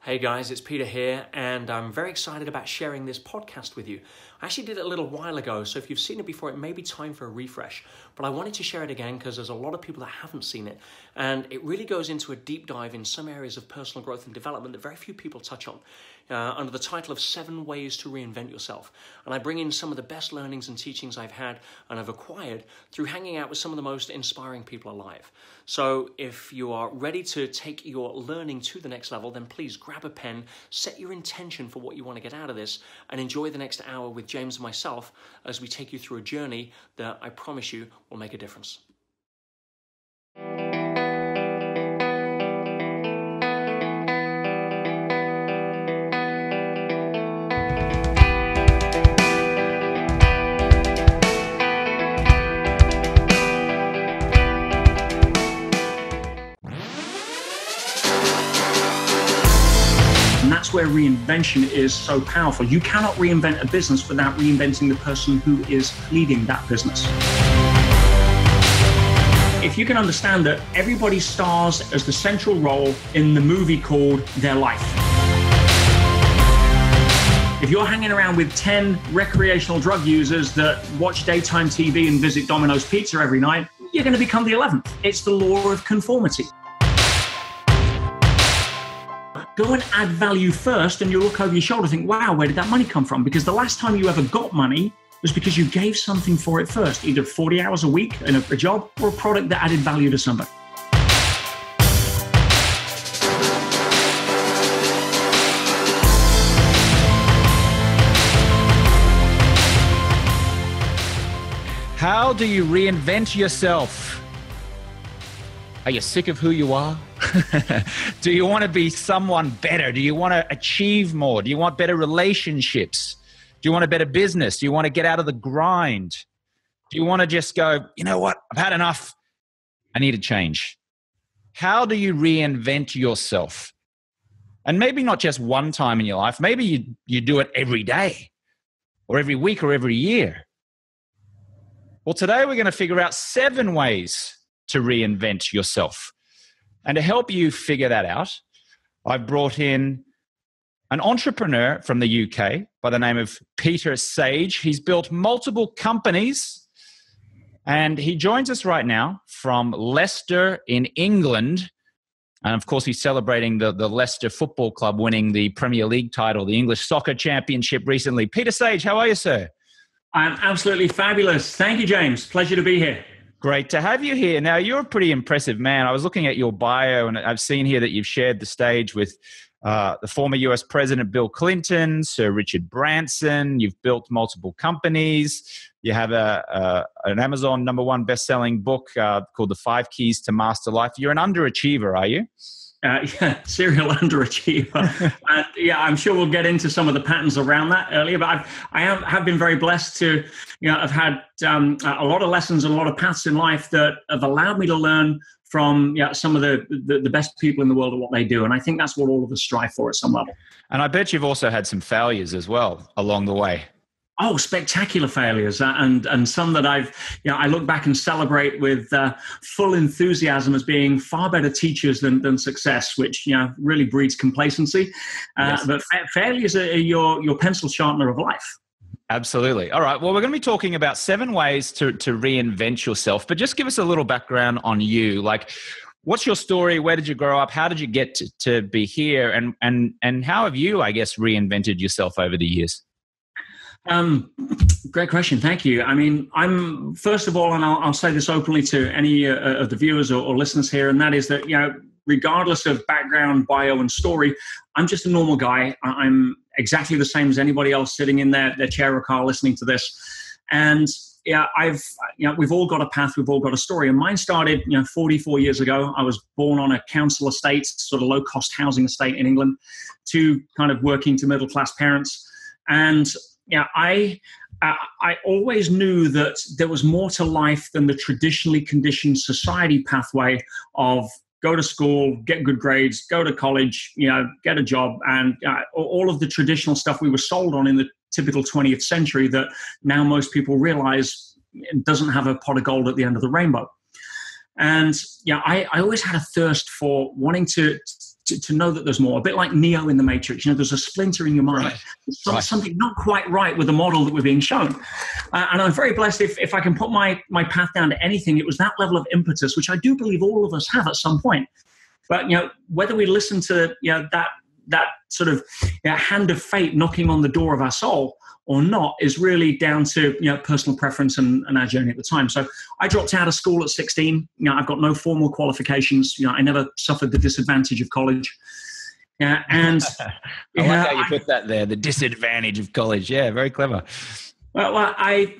Hey guys, it's Peter here, and I'm very excited about sharing this podcast with you. I actually did it a little while ago, so if you've seen it before, it may be time for a refresh. But I wanted to share it again because there's a lot of people that haven't seen it, and it really goes into a deep dive in some areas of personal growth and development that very few people touch on, under the title of 7 Ways to Reinvent Yourself. And I bring in some of the best learnings and teachings I've had and have acquired through hanging out with some of the most inspiring people alive. So if you are ready to take your learning to the next level, then please grab a pen, set your intention for what you want to get out of this, and enjoy the next hour with James and myself as we take you through a journey that I promise you will make a difference. And that's where reinvention is so powerful. You cannot reinvent a business without reinventing the person who is leading that business. If you can understand that everybody stars as the central role in the movie called Their Life. If you're hanging around with 10 recreational drug users that watch daytime TV and visit Domino's Pizza every night, you're going to become the 11th. It's the law of conformity. Go and add value first, and you'll look over your shoulder and think, wow, where did that money come from? Because the last time you ever got money was because you gave something for it first, either 40 hours a week in a job or a product that added value to somebody. How do you reinvent yourself? Are you sick of who you are? Do you want to be someone better? Do you want to achieve more? Do you want better relationships? Do you want a better business? Do you want to get out of the grind? Do you want to just go, you know what? I've had enough. I need a change. How do you reinvent yourself? And maybe not just one time in your life. Maybe you do it every day or every week or every year. Well, today we're going to figure out 7 ways to reinvent yourself. And to help you figure that out, I've brought in an entrepreneur from the UK by the name of Peter Sage. He's built multiple companies, and he joins us right now from Leicester in England. And of course, he's celebrating the Leicester Football Club winning the Premier League title, the English Soccer Championship recently. Peter Sage, how are you, sir? I'm absolutely fabulous. Thank you, James. Pleasure to be here. Great to have you here. Now, you're a pretty impressive man. I was looking at your bio, and I've seen here that you've shared the stage with the former US President Bill Clinton, Sir Richard Branson. You've built multiple companies. You have an Amazon #1 best-selling book called The 5 Keys to Master Life. You're an underachiever, are you? Yeah, serial underachiever. And yeah, I'm sure we'll get into some of the patterns around that earlier, but I have been very blessed to, I've had a lot of lessons and a lot of paths in life that have allowed me to learn from some of the best people in the world at what they do. And I think that's what all of us strive for at some level. And I bet you've also had some failures as well along the way. Oh, spectacular failures, and some that I look back and celebrate with full enthusiasm as being far better teachers than success, which really breeds complacency. Yes. But failures are your pencil sharpener of life. Absolutely. All right. Well, we're going to be talking about 7 ways to reinvent yourself. But just give us a little background on you. Like, what's your story? Where did you grow up? How did you get to be here? And how have you, I guess, reinvented yourself over the years? Great question. Thank you. I mean, I'm first of all, and I'll say this openly to any of the viewers or listeners here, and that is that, regardless of background, bio, and story, I'm just a normal guy. I'm exactly the same as anybody else sitting in their chair or car listening to this. And we've all got a path, we've all got a story. And mine started, 44 years ago. I was born on a council estate, sort of low-cost housing estate in England, to kind of working to middle-class parents. And I always knew that there was more to life than the traditionally conditioned society pathway of go to school, get good grades, go to college, get a job, and all of the traditional stuff we were sold on in the typical 20th century that now most people realize doesn't have a pot of gold at the end of the rainbow. And I always had a thirst for wanting to to know that there's more. A bit like Neo in the Matrix. There's a splinter in your mind. Right. Something not quite right with the model that we're being shown. And I'm very blessed if I can put my path down to anything. It was that level of impetus, which I do believe all of us have at some point. But whether we listen to that sort of hand of fate knocking on the door of our soul or not is really down to personal preference and our journey at the time. So I dropped out of school at 16. I've got no formal qualifications. I never suffered the disadvantage of college. And I like how you put that there, the disadvantage of college. Yeah, very clever. Well, I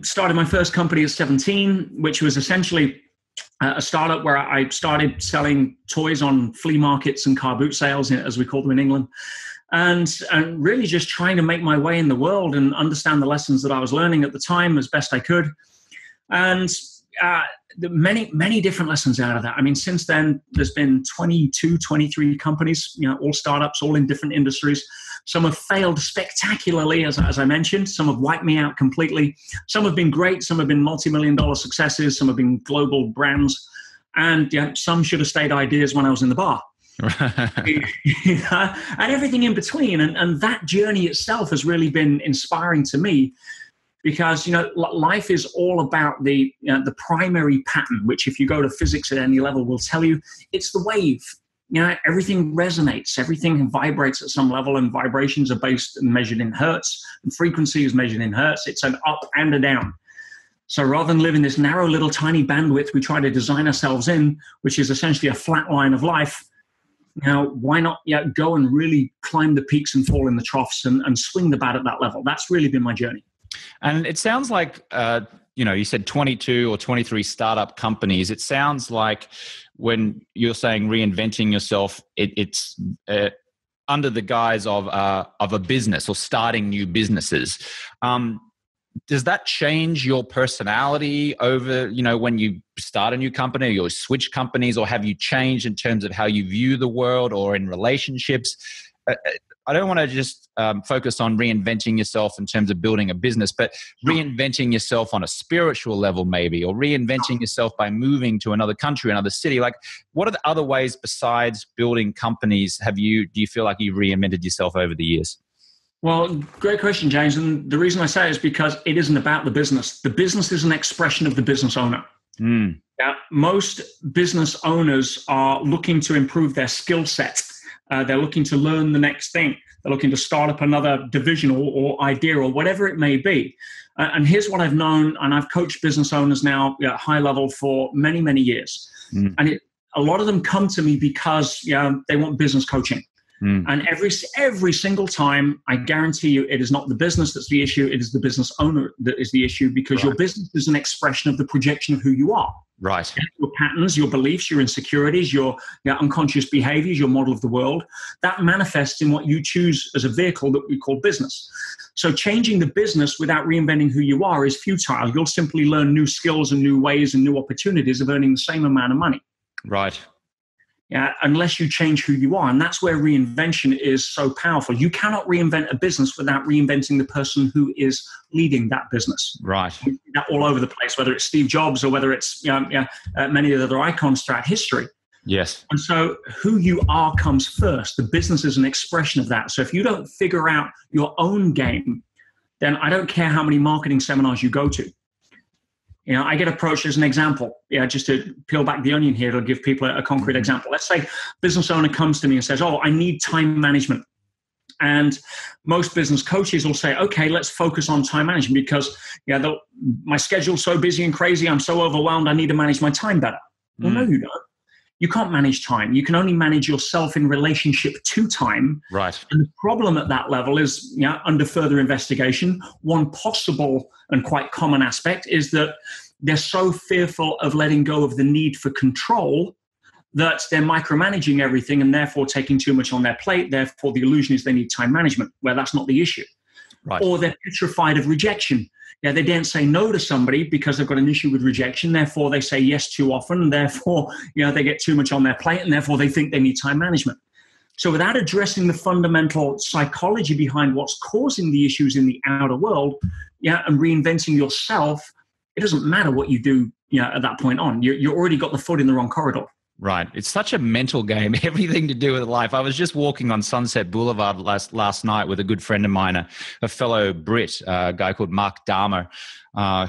started my first company at 17, which was essentially a startup where I started selling toys on flea markets and car boot sales, as we call them in England. And really just trying to make my way in the world and understand the lessons that I was learning at the time as best I could. And many different lessons out of that. I mean, since then, there's been 22, 23 companies, all startups, all in different industries. Some have failed spectacularly, as I mentioned. Some have wiped me out completely. Some have been great. Some have been multi-million-dollar successes. Some have been global brands. And some should have stayed ideas when I was in the bar. And everything in between. And that journey itself has really been inspiring to me because, life is all about the primary pattern, which if you go to physics at any level will tell you it's the wave. Everything resonates, everything vibrates at some level, and vibrations are based and measured in hertz, and frequency is measured in hertz. It's an up and a down. So rather than live in this narrow little tiny bandwidth we try to design ourselves in, which is essentially a flat line of life, why not go and really climb the peaks and fall in the troughs and swing the bat at that level? That's really been my journey. And it sounds like, you said 22 or 23 startup companies. It sounds like when you're saying reinventing yourself, it's under the guise of a business or starting new businesses. Does that change your personality over, when you start a new company or you switch companies, or have you changed in terms of how you view the world or in relationships? I don't want to just focus on reinventing yourself in terms of building a business, but reinventing yourself on a spiritual level maybe, or reinventing yourself by moving to another country, another city. Like, what are the other ways besides building companies do you feel like you've reinvented yourself over the years? Well, great question, James. And the reason I say it is because it isn't about the business. The business is an expression of the business owner. Most business owners are looking to improve their skill set. They're looking to learn the next thing. They're looking to start up another division or idea or whatever it may be. And here's what I've known, and I've coached business owners now at high level for many, many years. And a lot of them come to me because they want business coaching. And every single time, I guarantee you, it is not the business that's the issue. It is the business owner that is the issue, because your business is an expression of the projection of who you are. Right. Your patterns, your beliefs, your insecurities, your unconscious behaviors, your model of the world, that manifests in what you choose as a vehicle that we call business. So changing the business without reinventing who you are is futile. You'll simply learn new skills and new ways and new opportunities of earning the same amount of money. Right. Unless you change who you are. And that's where reinvention is so powerful. You cannot reinvent a business without reinventing the person who is leading that business. Right. That all over the place, whether it's Steve Jobs or whether it's many of the other icons throughout history. Yes. And so who you are comes first. The business is an expression of that. So if you don't figure out your own game, then I don't care how many marketing seminars you go to. I get approached as an example. Just to peel back the onion here, it'll give people a concrete example. Let's say business owner comes to me and says, I need time management. And most business coaches will say, okay, let's focus on time management because my schedule's so busy and crazy. I'm so overwhelmed. I need to manage my time better. Well, no, you don't. You can't manage time. You can only manage yourself in relationship to time. Right. And the problem at that level is, under further investigation, one possible and quite common aspect is that they're so fearful of letting go of the need for control that they're micromanaging everything and therefore taking too much on their plate. Therefore, the illusion is they need time management, where that's not the issue. Right. Or they're petrified of rejection. They daren't say no to somebody because they've got an issue with rejection. Therefore, they say yes too often. And therefore, they get too much on their plate. And therefore, they think they need time management. So without addressing the fundamental psychology behind what's causing the issues in the outer world, and reinventing yourself, it doesn't matter what you do at that point on. You already got the foot in the wrong corridor. Right. It's such a mental game, everything to do with life. I was just walking on Sunset Boulevard last night with a good friend of mine, a fellow Brit, a guy called Mark Dahmer,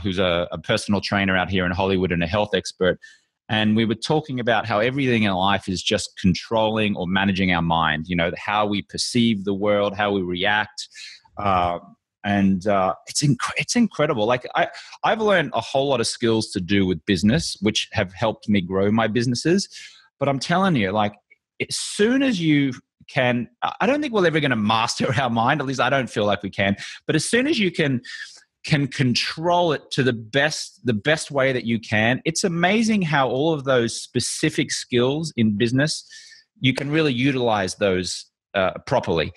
who's a personal trainer out here in Hollywood and a health expert. And we were talking about how everything in life is just controlling or managing our mind, how we perceive the world, how we react. It's incredible. Like I've learned a whole lot of skills to do with business, which have helped me grow my businesses. But I'm telling you, like, as soon as you can, I don't think we're ever going to master our mind. At least I don't feel like we can. But as soon as you can control it to the best way that you can, it's amazing how all of those specific skills in business, you can really utilize those properly.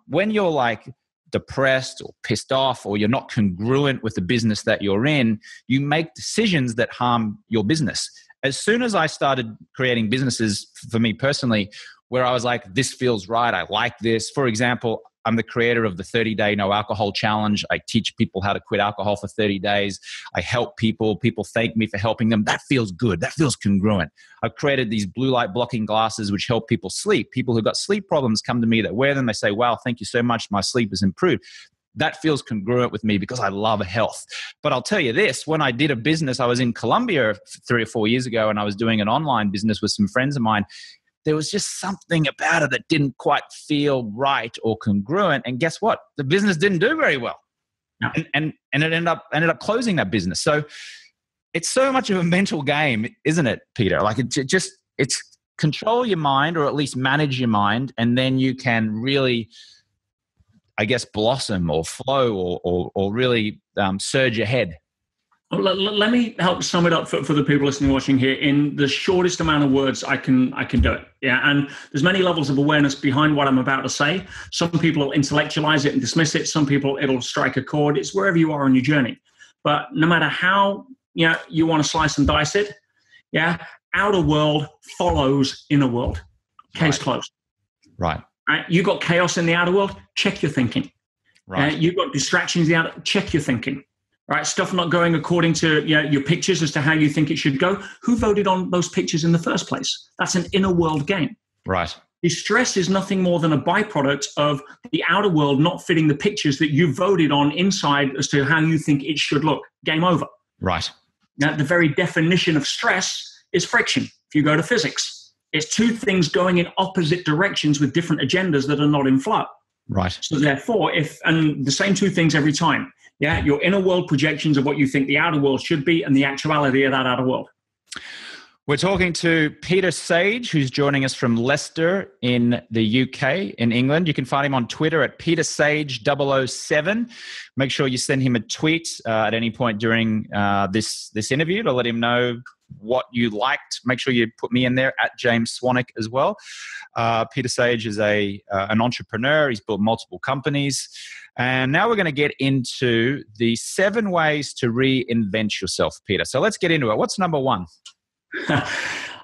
When you're like depressed or pissed off, or you're not congruent with the business that you're in, you make decisions that harm your business. As soon as I started creating businesses for me personally, where I was like, this feels right, I like this. For example, I'm the creator of the 30-day no alcohol challenge. I teach people how to quit alcohol for 30 days. I help people. People thank me for helping them. That feels good. That feels congruent. I've created these blue light blocking glasses which help people sleep. People who've got sleep problems come to me that wear them. They say, wow, thank you so much. My sleep has improved. That feels congruent with me because I love health. But I'll tell you this, when I did a business, I was in Colombia 3 or 4 years ago, and I was doing an online business with some friends of mine. There was just something about it that didn't quite feel right or congruent. And guess what? The business didn't do very well. No. And it ended up closing that business. So it's so much of a mental game, isn't it, Peter? Like it's control your mind, or at least manage your mind, and then you can really, I guess, blossom or flow or really surge ahead. Let me help sum it up for the people listening and watching here in the shortest amount of words I can do it. Yeah, and there's many levels of awareness behind what I'm about to say. Some people will intellectualize it and dismiss it. Some people, it'll strike a chord. It's wherever you are on your journey. But no matter how you want to slice and dice it, outer world follows inner world. Case closed. Right. You got chaos in the outer world. Check your thinking. Right. You've got distractions in the outer. Check your thinking. Right, stuff not going according to your pictures as to how you think it should go. Who voted on those pictures in the first place? That's an inner world game. Right. Distress is nothing more than a byproduct of the outer world not fitting the pictures that you voted on inside as to how you think it should look. Game over. Right. Now, the very definition of stress is friction. If you go to physics, it's two things going in opposite directions with different agendas that are not in flow. Right. So therefore, and the same two things every time. Your inner world projections of what you think the outer world should be and the actuality of that outer world. We're talking to Peter Sage, who's joining us from Leicester in the UK, in England. You can find him on Twitter at PeterSage007. Make sure you send him a tweet at any point during this interview to let him know what you liked. Make sure you put me in there at James Swanwick as well. Peter Sage is an entrepreneur. He's built multiple companies. And now we're going to get into the 7 ways to reinvent yourself, Peter. So let's get into it. What's number 1?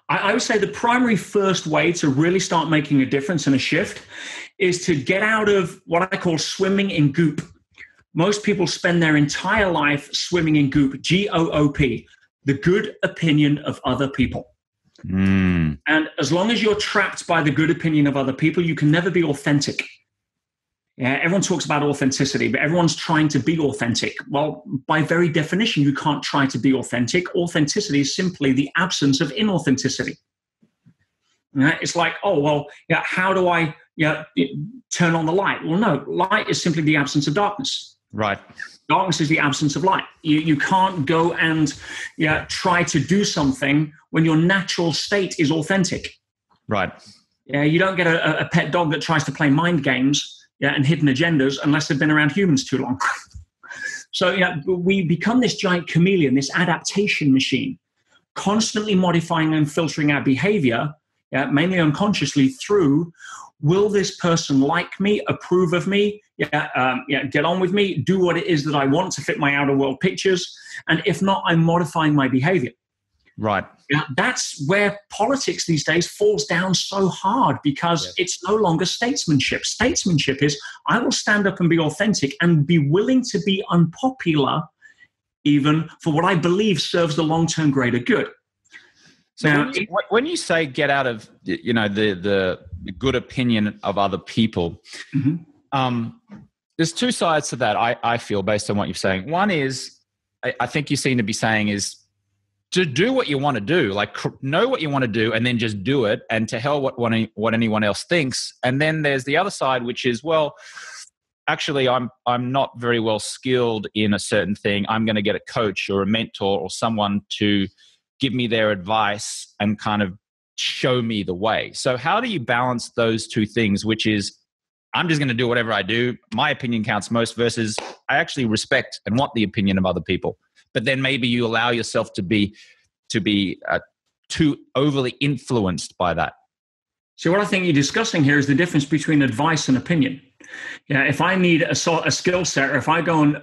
I would say the primary first way to really start making a difference and a shift is to get out of what I call swimming in goop. Most people spend their entire life swimming in goop, G-O-O-P, the good opinion of other people. And as long as you're trapped by the good opinion of other people, you can never be authentic. Everyone talks about authenticity, but everyone's trying to be authentic. Well, by very definition, you can't try to be authentic. Authenticity is simply the absence of inauthenticity. It's like, how do I turn on the light? Well, no, light is simply the absence of darkness. Right. Darkness is the absence of light. You can't go and try to do something when your natural state is authentic. Right. You don't get a pet dog that tries to play mind games and hidden agendas unless they've been around humans too long. So we become this giant chameleon, this adaptation machine, constantly modifying and filtering our behavior, mainly unconsciously through, will this person like me, approve of me, get on with me, do what it is that I want to fit my outer world pictures, and if not, I'm modifying my behavior. Right. That's where politics these days falls down so hard because it's no longer statesmanship. Statesmanship is, I will stand up and be authentic and be willing to be unpopular even for what I believe serves the long-term greater good. So Now, when you say get out of, the good opinion of other people, there's two sides to that, I feel, based on what you're saying. One is, I think you seem to be saying is to do what you want to do, like know what you want to do and then just do it, and to hell what anyone else thinks. And then there's the other side, which is, well, actually, I'm not very well skilled in a certain thing. I'm going to get a coach or a mentor or someone to give me their advice and kind of show me the way. So how do you balance those two things, which is I'm just going to do whatever I do, my opinion counts most, versus I actually respect and want the opinion of other people. But then maybe you allow yourself to be too overly influenced by that. So what I think you're discussing here is the difference between advice and opinion. Yeah, if I need a skill set, or if I go and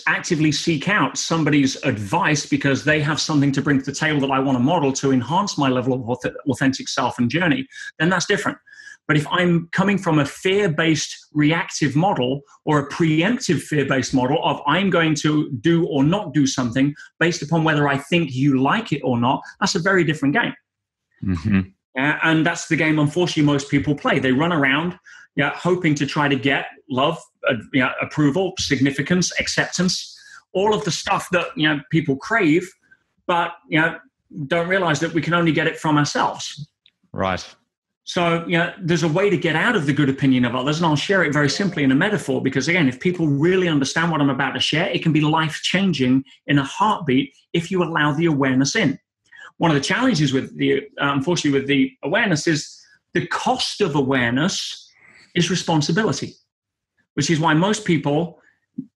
actively seek out somebody's advice because they have something to bring to the table that I want to model to enhance my level of authentic self and journey, then that's different. But if I'm coming from a fear-based reactive model or a preemptive fear-based model of I'm going to do or not do something based upon whether I think you like it or not, that's a very different game. Mm-hmm. And that's the game, unfortunately, most people play. They run around hoping to try to get love, approval, significance, acceptance, all of the stuff that people crave, but don't realize that we can only get it from ourselves. Right. So there's a way to get out of the good opinion of others, and I'll share it very simply in a metaphor, because again, if people really understand what I'm about to share, it can be life-changing in a heartbeat if you allow the awareness in. One of the challenges with unfortunately, with the awareness is the cost of awareness is responsibility, which is why most people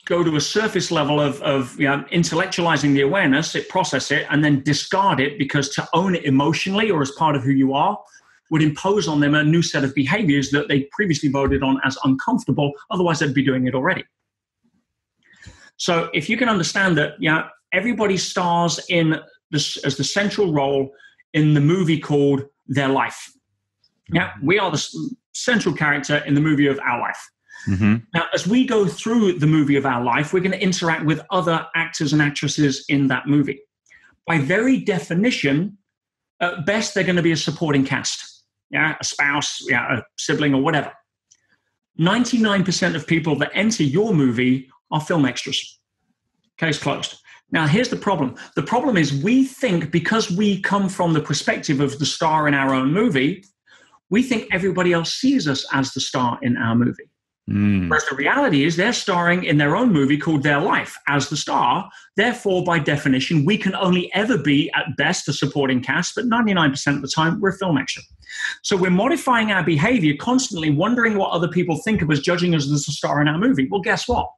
go to a surface level of intellectualizing the awareness, process it, and then discard it, because to own it emotionally or as part of who you are would impose on them a new set of behaviors that they previously voted on as uncomfortable. Otherwise, they'd be doing it already. So if you can understand that, everybody stars in this as the central role in the movie called Their Life. We are the central character in the movie of our life. Mm-hmm. Now, as we go through the movie of our life, we're going to interact with other actors and actresses in that movie. By very definition, at best, they're going to be a supporting cast. A spouse, a sibling, or whatever. 99% of people that enter your movie are film extras. Case closed. Now, here's the problem. The problem is we think, because we come from the perspective of the star in our own movie, we think everybody else sees us as the star in our movie. Whereas the reality is they're starring in their own movie called Their Life as the star. Therefore, by definition, we can only ever be, at best, a supporting cast, but 99% of the time, we're a film extra. So we're modifying our behavior constantly, wondering what other people think of us, judging us as the star in our movie. Well, guess what?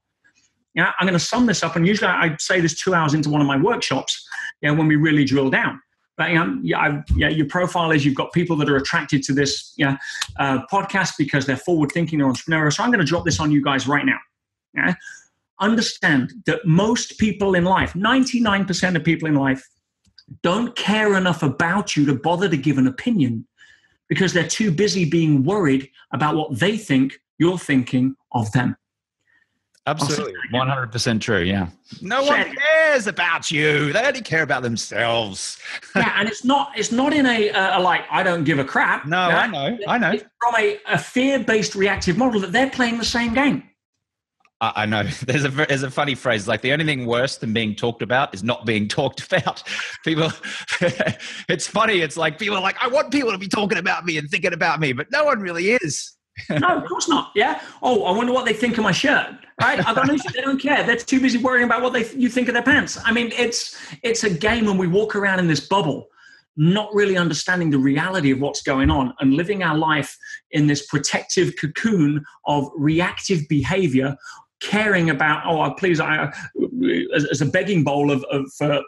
I'm going to sum this up, and usually I say this 2 hours into one of my workshops, when we really drill down. But your profile is you've got people that are attracted to this podcast because they're forward-thinking, they're entrepreneurial. So I'm going to drop this on you guys right now. Understand that most people in life, 99% of people in life, don't care enough about you to bother to give an opinion, because they're too busy being worried about what they think you're thinking of them. Absolutely. 100% true. Yeah. No one cares about you. They only care about themselves. And it's not in a like, I don't give a crap. No, I know. It's from a fear-based reactive model that they're playing the same game. I know. There's a funny phrase, like the only thing worse than being talked about is not being talked about. People, it's funny. It's like people are like, I want people to be talking about me and thinking about me, but no one really is. No, of course not. Oh, I wonder what they think of my shirt. Right? I've got no issue. They don't care. They're too busy worrying about what you think of their pants. I mean, it's a game when we walk around in this bubble, not really understanding the reality of what's going on and living our life in this protective cocoon of reactive behavior, caring about, please, as a begging bowl for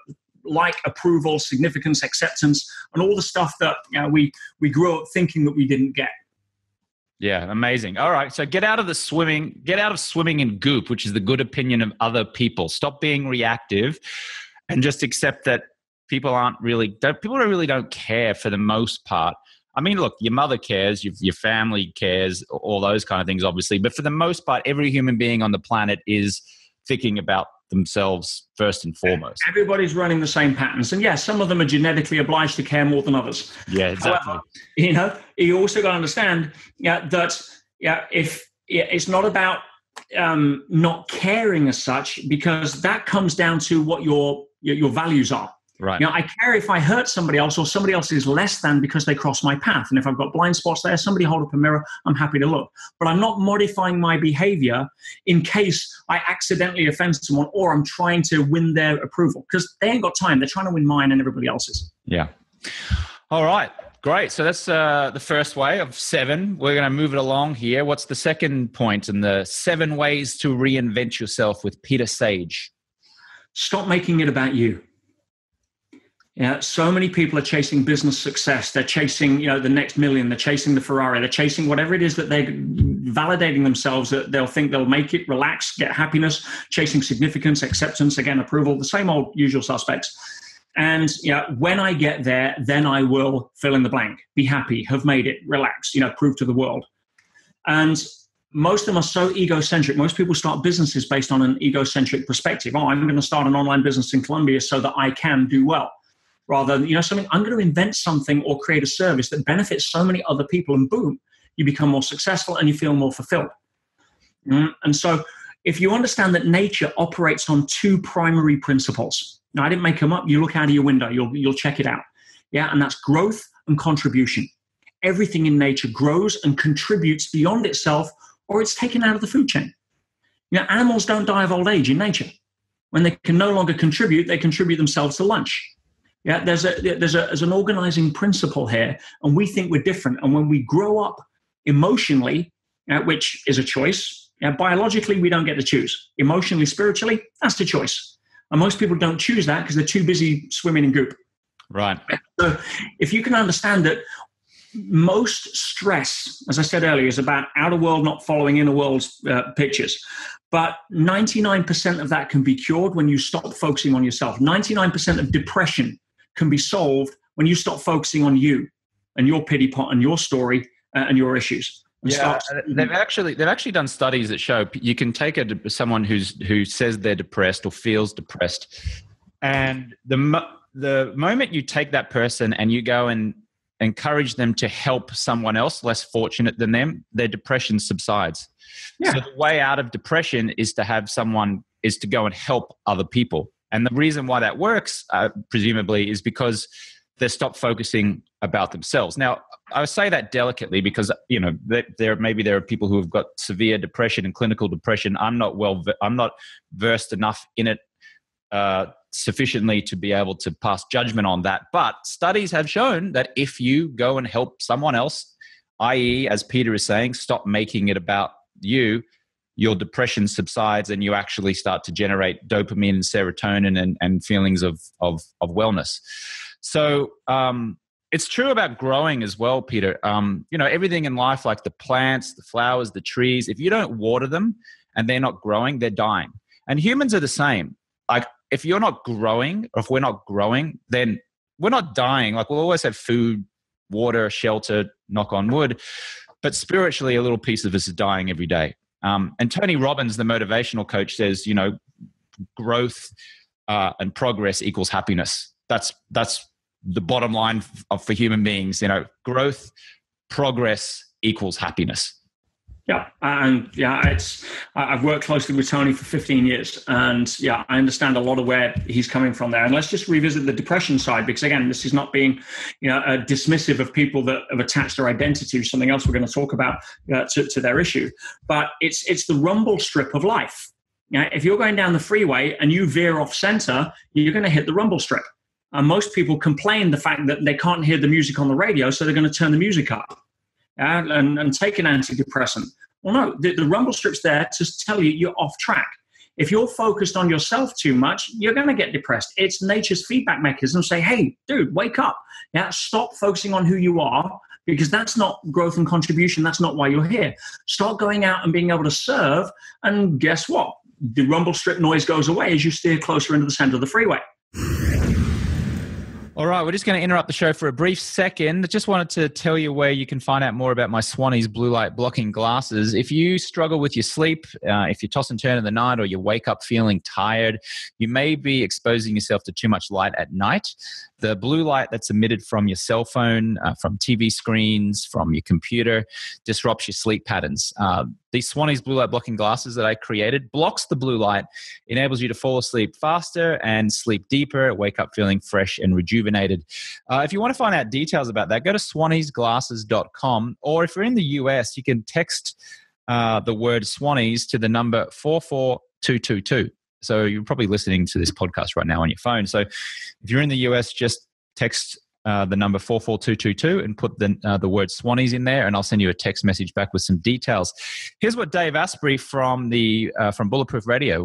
like, approval, significance, acceptance, and all the stuff that we grew up thinking that we didn't get. Yeah, amazing. All right, so get out of swimming in GOOP, which is the good opinion of other people. Stop being reactive and just accept that people really don't care for the most part. I mean, look, your mother cares, your family cares, all those kind of things, obviously. But for the most part, every human being on the planet is thinking about themselves first and foremost. Everybody's running the same patterns. And yes, some of them are genetically obliged to care more than others. Yeah, exactly. However, you also got to understand that if it's not about not caring as such, because that comes down to what your values are. Right. I care if I hurt somebody else or somebody else is less than because they cross my path. And if I've got blind spots there, somebody hold up a mirror, I'm happy to look. But I'm not modifying my behavior in case I accidentally offend someone or I'm trying to win their approval, because they ain't got time. They're trying to win mine and everybody else's. Yeah. All right. Great. So that's the first way of 7. We're going to move it along here. What's the second point in the 7 ways to reinvent yourself with Peter Sage? Stop making it about you. Yeah, so many people are chasing business success. They're chasing, the next million. They're chasing the Ferrari. They're chasing whatever it is that they're validating themselves that they'll think they'll make it, relax, get happiness, chasing significance, acceptance, again, approval, the same old usual suspects. And when I get there, then I will fill in the blank, be happy, have made it, relax, prove to the world. And most of them are so egocentric. Most people start businesses based on an egocentric perspective. Oh, I'm going to start an online business in Colombia so that I can do well. Rather than, something, I'm going to invent something or create a service that benefits so many other people, and boom, you become more successful and you feel more fulfilled. And so if you understand that nature operates on 2 primary principles. Now, I didn't make them up. You look out of your window, you'll check it out. Yeah, and that's growth and contribution. Everything in nature grows and contributes beyond itself, or it's taken out of the food chain. Animals don't die of old age in nature. When they can no longer contribute, they contribute themselves to lunch. Yeah, there's an organizing principle here, and we think we're different. And when we grow up emotionally, which is a choice, biologically we don't get to choose. Emotionally, spiritually, that's the choice. And most people don't choose that because they're too busy swimming in goop. Right. So if you can understand that most stress, as I said earlier, is about outer world not following inner world's pictures. But 99% of that can be cured when you stop focusing on yourself. 99% of depression can be solved when you stop focusing on you and your pity pot and your story and your issues. They've actually done studies that show you can take someone who says they're depressed or feels depressed, and the moment you take that person and you go and encourage them to help someone else less fortunate than them, their depression subsides. Yeah. So the way out of depression is to go and help other people. And the reason why that works, presumably, is because they stop focusing about themselves. Now, I say that delicately because, there are people who have got severe depression and clinical depression. I'm not versed enough in it sufficiently to be able to pass judgment on that. But studies have shown that if you go and help someone else, i.e., as Peter is saying, stop making it about you, your depression subsides and you actually start to generate dopamine and serotonin and feelings of wellness. So it's true about growing as well, Peter. Everything in life, like the plants, the flowers, the trees, if you don't water them and they're not growing, they're dying. And humans are the same. Like if you're not growing, or if we're not growing, then we're not dying. Like we'll always have food, water, shelter, knock on wood. But spiritually, a little piece of us is dying every day. And Tony Robbins, the motivational coach, says, growth and progress equals happiness. That's the bottom line for human beings. Growth, progress equals happiness. Yeah, and I've worked closely with Tony for 15 years, and I understand a lot of where he's coming from there. And let's just revisit the depression side, because again, this is not being, dismissive of people that have attached their identity to something else we're going to talk about to their issue. But it's the rumble strip of life. If you're going down the freeway and you veer off center, you're going to hit the rumble strip. And most people complain the fact that they can't hear the music on the radio, so they're going to turn the music up. And take an antidepressant. Well, no, the rumble strip's there to tell you you're off track. If you're focused on yourself too much, you're going to get depressed. It's nature's feedback mechanism. Say, hey, dude, wake up. Stop focusing on who you are, because that's not growth and contribution. That's not why you're here. Start going out and being able to serve. And guess what? The rumble strip noise goes away as you steer closer into the center of the freeway. All right, we're just going to interrupt the show for a brief second. I just wanted to tell you where you can find out more about my Swannies blue light blocking glasses. If you struggle with your sleep, if you toss and turn in the night, or you wake up feeling tired, you may be exposing yourself to too much light at night. The blue light that's emitted from your cell phone, from TV screens, from your computer, disrupts your sleep patterns. These Swannies blue light blocking glasses that I created blocks the blue light, enables you to fall asleep faster and sleep deeper, wake up feeling fresh and rejuvenated. If you want to find out details about that, go to swanniesglasses.com, or if you're in the US, you can text the word Swannies to the number 44222. So you're probably listening to this podcast right now on your phone. So if you're in the US, just text the number 44222 and put the word Swannies in there, and I'll send you a text message back with some details. Here's what Dave Asprey from Bulletproof Radio,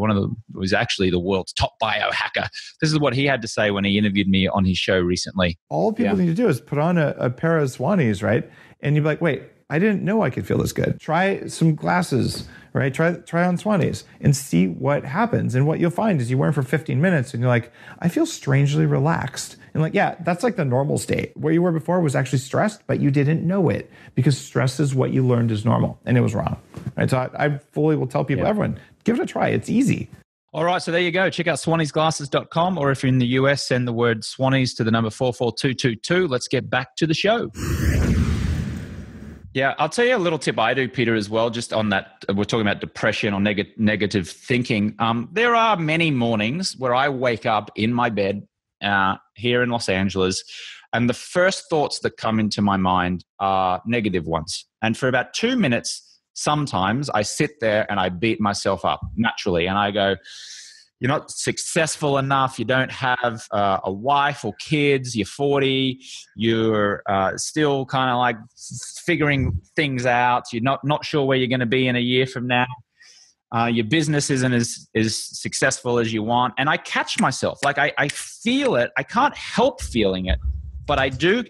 was actually the world's top biohacker. This is what he had to say when he interviewed me on his show recently. All people need to do is put on a pair of Swannies, right? And you'd be like, wait, I didn't know I could feel this good. Try some glasses, right? Try on Swannies and see what happens. And what you'll find is you wear them for 15 minutes and you're like, I feel strangely relaxed. And like, yeah, that's like the normal state. Where you were before was actually stressed, but you didn't know it, because stress is what you learned is normal, and it was wrong. Right? So I fully will tell people, everyone, give it a try. It's easy. All right, so there you go. Check out swanniesglasses.com, or if you're in the US, send the word Swannies to the number 44222. Let's get back to the show. Yeah, I'll tell you a little tip I do, Peter, as well, just on that. We're talking about depression or negative thinking. There are many mornings where I wake up in my bed here in Los Angeles, and the first thoughts that come into my mind are negative ones. And for about 2 minutes, sometimes I sit there and I beat myself up naturally. And I go, you're not successful enough. You don't have a wife or kids. You're 40. You're still kind of like figuring things out. You're not sure where you're going to be in a year from now. Your business isn't as successful as you want. And I catch myself. Like I feel it. I can't help feeling it. But I do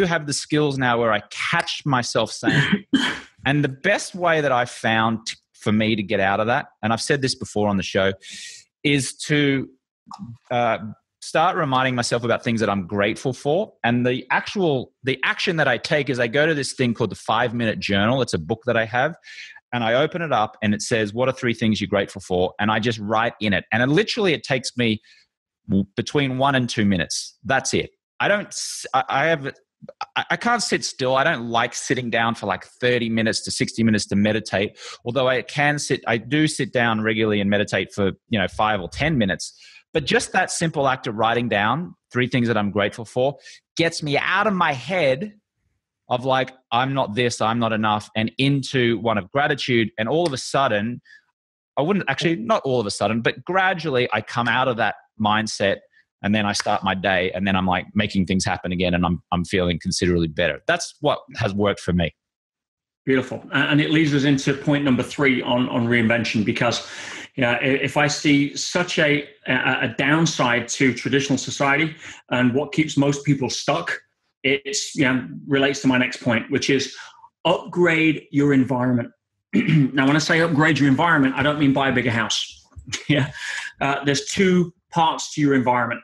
have the skills now where I catch myself saying it. And the best way that I've found for me to get out of that, and I've said this before on the show, is to start reminding myself about things that I'm grateful for. And the action that I take is I go to this thing called the 5-minute journal. It's a book that I have. And I open it up and it says, what are 3 things you're grateful for? And I just write in it. And it takes me between 1 and 2 minutes. That's it. I can't sit still. I don't like sitting down for like 30 minutes to 60 minutes to meditate. Although I do sit down regularly and meditate for 5 or 10 minutes. But just that simple act of writing down 3 things that I'm grateful for gets me out of my head of like, I'm not this, I'm not enough, and into one of gratitude. And all of a sudden, not all of a sudden, but gradually I come out of that mindset. And then I start my day, and then I'm like making things happen again, and I'm feeling considerably better. That's what has worked for me. Beautiful. And it leads us into point number 3 on reinvention, because if I see such a downside to traditional society and what keeps most people stuck, it relates to my next point, which is upgrade your environment. Now, when I say upgrade your environment, I don't mean buy a bigger house. There's 2 parts to your environment.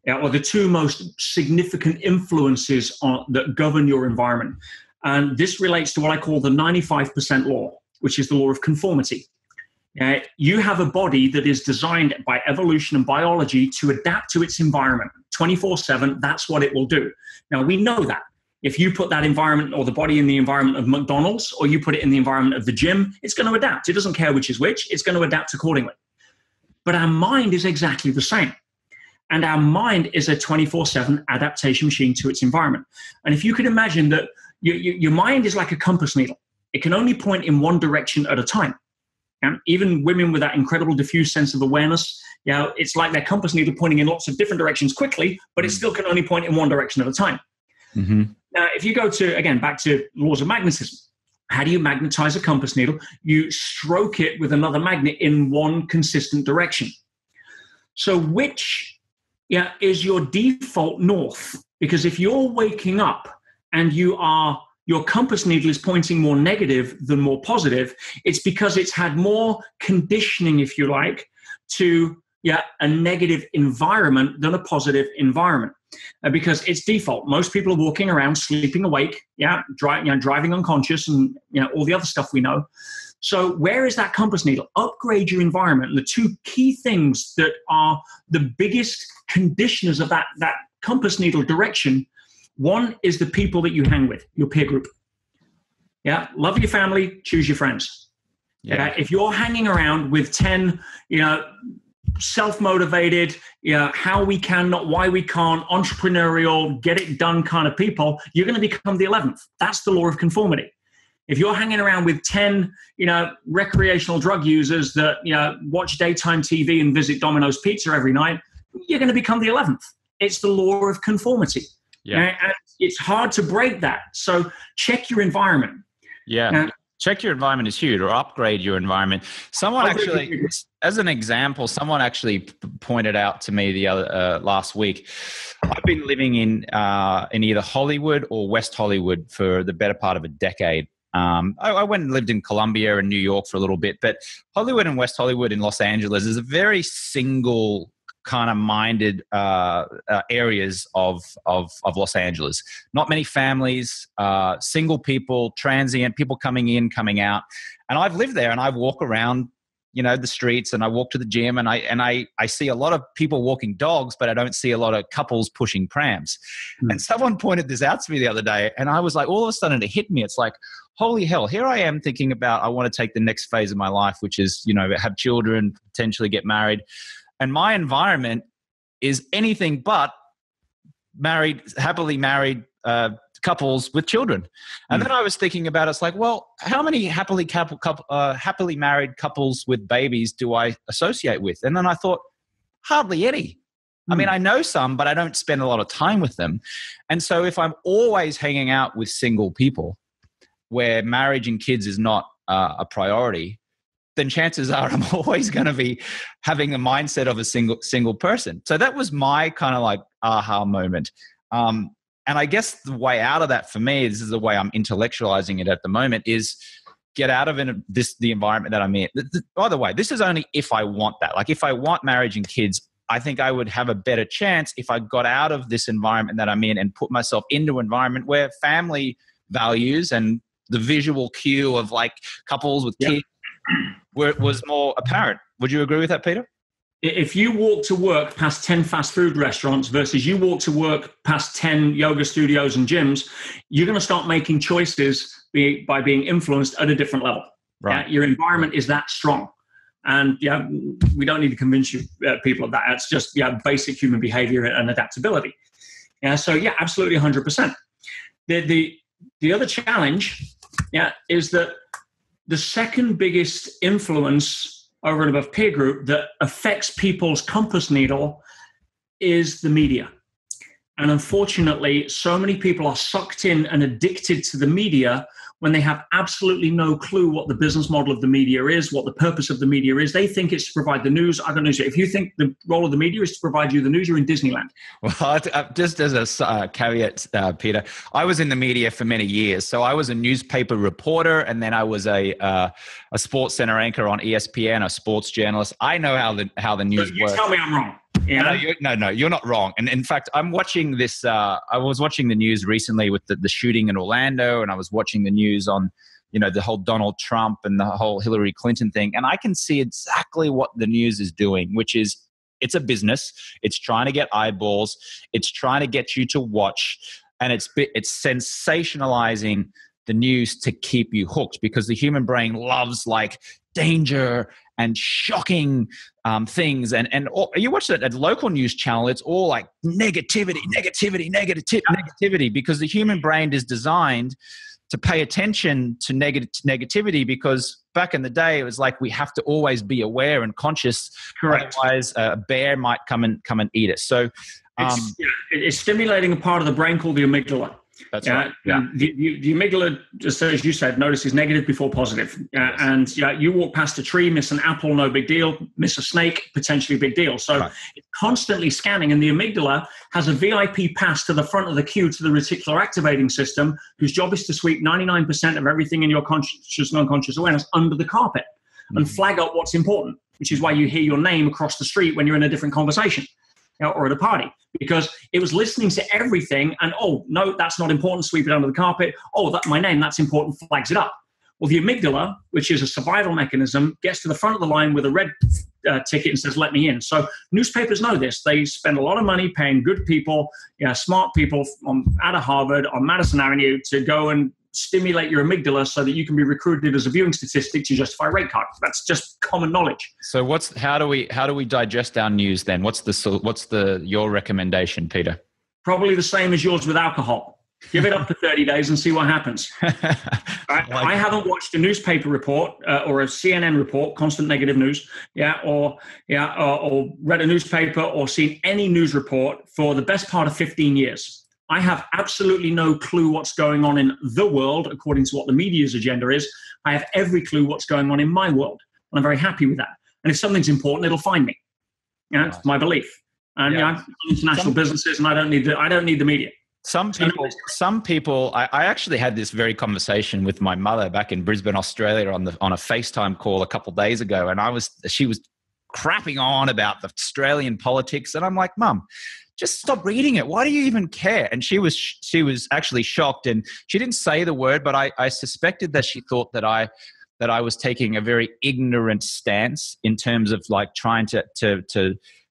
Or the 2 most significant influences that govern your environment. And this relates to what I call the 95% law, which is the law of conformity. You have a body that is designed by evolution and biology to adapt to its environment 24/7. That's what it will do. Now, we know that. If you put that environment or the body in the environment of McDonald's, or you put it in the environment of the gym, it's going to adapt. It doesn't care which is which. It's going to adapt accordingly. But our mind is exactly the same. And our mind is a 24/7 adaptation machine to its environment. And if you could imagine that your mind is like a compass needle. It can only point in one direction at a time. And even women with that incredible diffuse sense of awareness, it's like their compass needle pointing in lots of different directions quickly, but it still can only point in one direction at a time. Mm-hmm. Now, if you go back to laws of magnetism, how do you magnetize a compass needle? You stroke it with another magnet in one consistent direction. So which is your default north? Because if you're waking up and your compass needle is pointing more negative than more positive, it's because it's had more conditioning, if you like, to a negative environment than a positive environment, because it's default. Most people are walking around sleeping awake, driving unconscious, and all the other stuff we know. So where is that compass needle? Upgrade your environment. And the two key things that are the biggest conditioners of that compass needle direction, one is the people that you hang with, your peer group. Yeah, love your family, choose your friends. Yeah. If you're hanging around with 10, self-motivated, how we can, not why we can't, entrepreneurial, get it done kind of people, you're going to become the 11th. That's the law of conformity. If you're hanging around with 10, recreational drug users that, watch daytime TV and visit Domino's Pizza every night, you're going to become the 11th. It's the law of conformity. Yeah. And it's hard to break that. So check your environment. Yeah. Check your environment is huge, or upgrade your environment. Someone actually, as an example, someone actually pointed out to me the other last week. I've been living in either Hollywood or West Hollywood for the better part of a decade. I went and lived in Colombia and New York for a little bit, but Hollywood and West Hollywood in Los Angeles is a very single kind of minded areas of Los Angeles. Not many families, single people, transient, people coming in, coming out. And I've lived there, and I walk around, the streets, and I walk to the gym, and I see a lot of people walking dogs, but I don't see a lot of couples pushing prams. And someone pointed this out to me the other day, and I was like, all of a sudden it hit me. It's like, holy hell, here I am thinking about, I want to take the next phase of my life, which is, have children, potentially get married. And my environment is anything but happily married couples with children. And then I was thinking about, it's like, well, how many happily married couples with babies do I associate with? And then I thought, hardly any. I mean, I know some, but I don't spend a lot of time with them. And so if I'm always hanging out with single people where marriage and kids is not a priority, then chances are I'm always going to be having the mindset of a single person. So that was my kind of like aha moment. And I guess the way out of that for me, this is the way I'm intellectualizing it at the moment, is get out of the environment that I'm in. By the way, this is only if I want that. Like if I want marriage and kids, I think I would have a better chance if I got out of this environment that I'm in and put myself into an environment where family values and the visual cue of like couples with kids was more apparent. Would you agree with that, Peter? If you walk to work past 10 fast food restaurants versus you walk to work past 10 yoga studios and gyms, you're going to start making choices by being influenced at a different level. Right. Your environment is that strong. And we don't need to convince you people of that. It's just basic human behavior and adaptability. So absolutely 100%. The other challenge is that the second biggest influence over and above peer group that affects people's compass needle is the media. And unfortunately, so many people are sucked in and addicted to the media when they have absolutely no clue what the business model of the media is, what the purpose of the media is. They think it's to provide the news. I don't know. If you think the role of the media is to provide you the news, you're in Disneyland. Well, just as a caveat, Peter, I was in the media for many years. So I was a newspaper reporter, and then I was a sports center anchor on ESPN, a sports journalist. I know how the news works. Tell me I'm wrong. No, you're not wrong. And in fact, I'm watching this. I was watching the news recently with the shooting in Orlando, and I was watching the news on, the whole Donald Trump and the whole Hillary Clinton thing. And I can see exactly what the news is doing, which is it's a business. It's trying to get eyeballs. It's trying to get you to watch, and it's sensationalizing the news to keep you hooked, because the human brain loves like danger and shocking things. And you watch that at local news channel, it's all like negativity, because the human brain is designed to pay attention to negativity, because back in the day, it was like we have to always be aware and conscious. Correct. Otherwise, a bear might come and eat us. So it's stimulating a part of the brain called the amygdala. That's right. Yeah. The amygdala, just as you said, notices negative before positive. Yes. And you walk past a tree, miss an apple, no big deal. Miss a snake, potentially big deal. So it's constantly scanning. And the amygdala has a VIP pass to the front of the queue to the reticular activating system, whose job is to sweep 99% of everything in your conscious and unconscious awareness under the carpet. and flag up what's important, which is why you hear your name across the street when you're in a different conversation, or at a party, because it was listening to everything and, oh, no, that's not important, sweep it under the carpet. Oh, my name, that's important, flags it up. Well, the amygdala, which is a survival mechanism, gets to the front of the line with a red ticket and says, let me in. So newspapers know this. They spend a lot of money paying good people, smart people out of Harvard on Madison Avenue to go and stimulate your amygdala so that you can be recruited as a viewing statistic to justify rate cut. That's just common knowledge. So how do we digest our news then? What's your recommendation, Peter? Probably the same as yours with alcohol. Give it up to 30 days and see what happens. I haven't watched a newspaper report or a CNN report, constant negative news, or read a newspaper or seen any news report for the best part of 15 years. I have absolutely no clue what's going on in the world according to what the media's agenda is. I have every clue what's going on in my world, and I'm very happy with that. And if something's important, it'll find me. It's my belief. And I'm international businesses, and I don't need the media. Some people. I actually had this very conversation with my mother back in Brisbane, Australia, on a FaceTime call a couple of days ago, and she was crapping on about the Australian politics, and I'm like, Mum, just stop reading it. Why do you even care? And she was actually shocked, and she didn't say the word, but I suspected that she thought that I was taking a very ignorant stance in terms of like trying to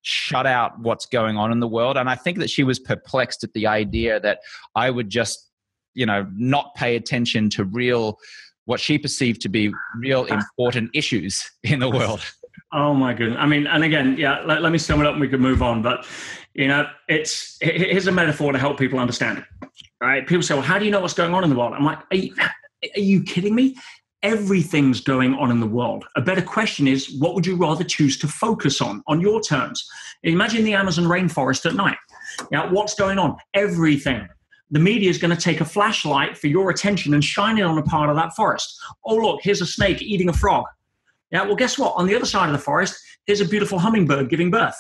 shut out what's going on in the world. And I think that she was perplexed at the idea that I would just, not pay attention to what she perceived to be real important issues in the world. Oh my goodness. I mean, and again, let me sum it up and we can move on. But, here's a metaphor to help people understand it. Right? People say, well, how do you know what's going on in the world? I'm like, are you kidding me? Everything's going on in the world. A better question is, what would you rather choose to focus on your terms? Imagine the Amazon rainforest at night. What's going on? Everything. The media is going to take a flashlight for your attention and shine it on a part of that forest. Oh, look, here's a snake eating a frog. Well, guess what? On the other side of the forest, here's a beautiful hummingbird giving birth.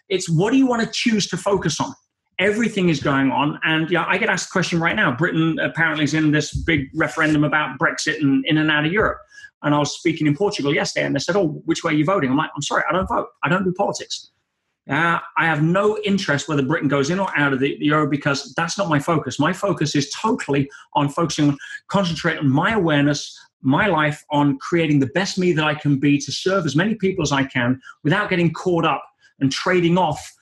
It's what do you want to choose to focus on? Everything is going on. And I get asked the question right now. Britain apparently is in this big referendum about Brexit and in and out of Europe. And I was speaking in Portugal yesterday, and they said, oh, which way are you voting? I'm like, I'm sorry, I don't vote. I don't do politics. I have no interest whether Britain goes in or out of the euro because that's not my focus. My focus is totally on concentrating on my awareness, my life, on creating the best me that I can be to serve as many people as I can without getting caught up and trading off,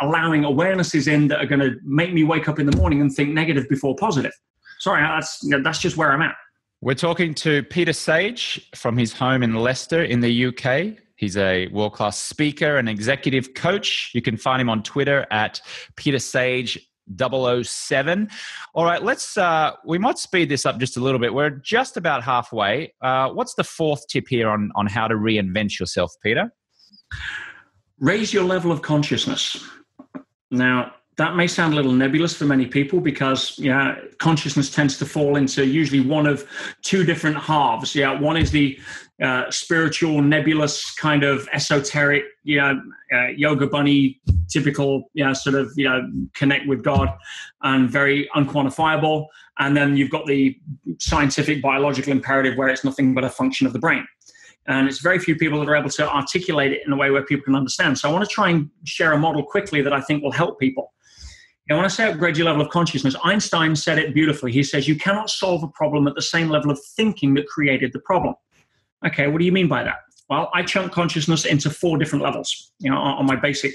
allowing awarenesses in that are going to make me wake up in the morning and think negative before positive. Sorry, that's just where I'm at. We're talking to Peter Sage from his home in Leicester in the UK. He's a world-class speaker and executive coach. You can find him on Twitter at PeterSage007. All right, we might speed this up just a little bit. We're just about halfway. What's the fourth tip here on how to reinvent yourself, Peter? Raise your level of consciousness. Now, that may sound a little nebulous for many people because consciousness tends to fall into usually one of two different halves. One is the spiritual, nebulous, kind of esoteric, yoga bunny, typical, connect with God and very unquantifiable. And then you've got the scientific, biological imperative where it's nothing but a function of the brain. And it's very few people that are able to articulate it in a way where people can understand. So I want to try and share a model quickly that I think will help people. When I say upgrade your level of consciousness, Einstein said it beautifully. He says, you cannot solve a problem at the same level of thinking that created the problem. Okay, what do you mean by that? Well, I chunk consciousness into 4 different levels, on my basic,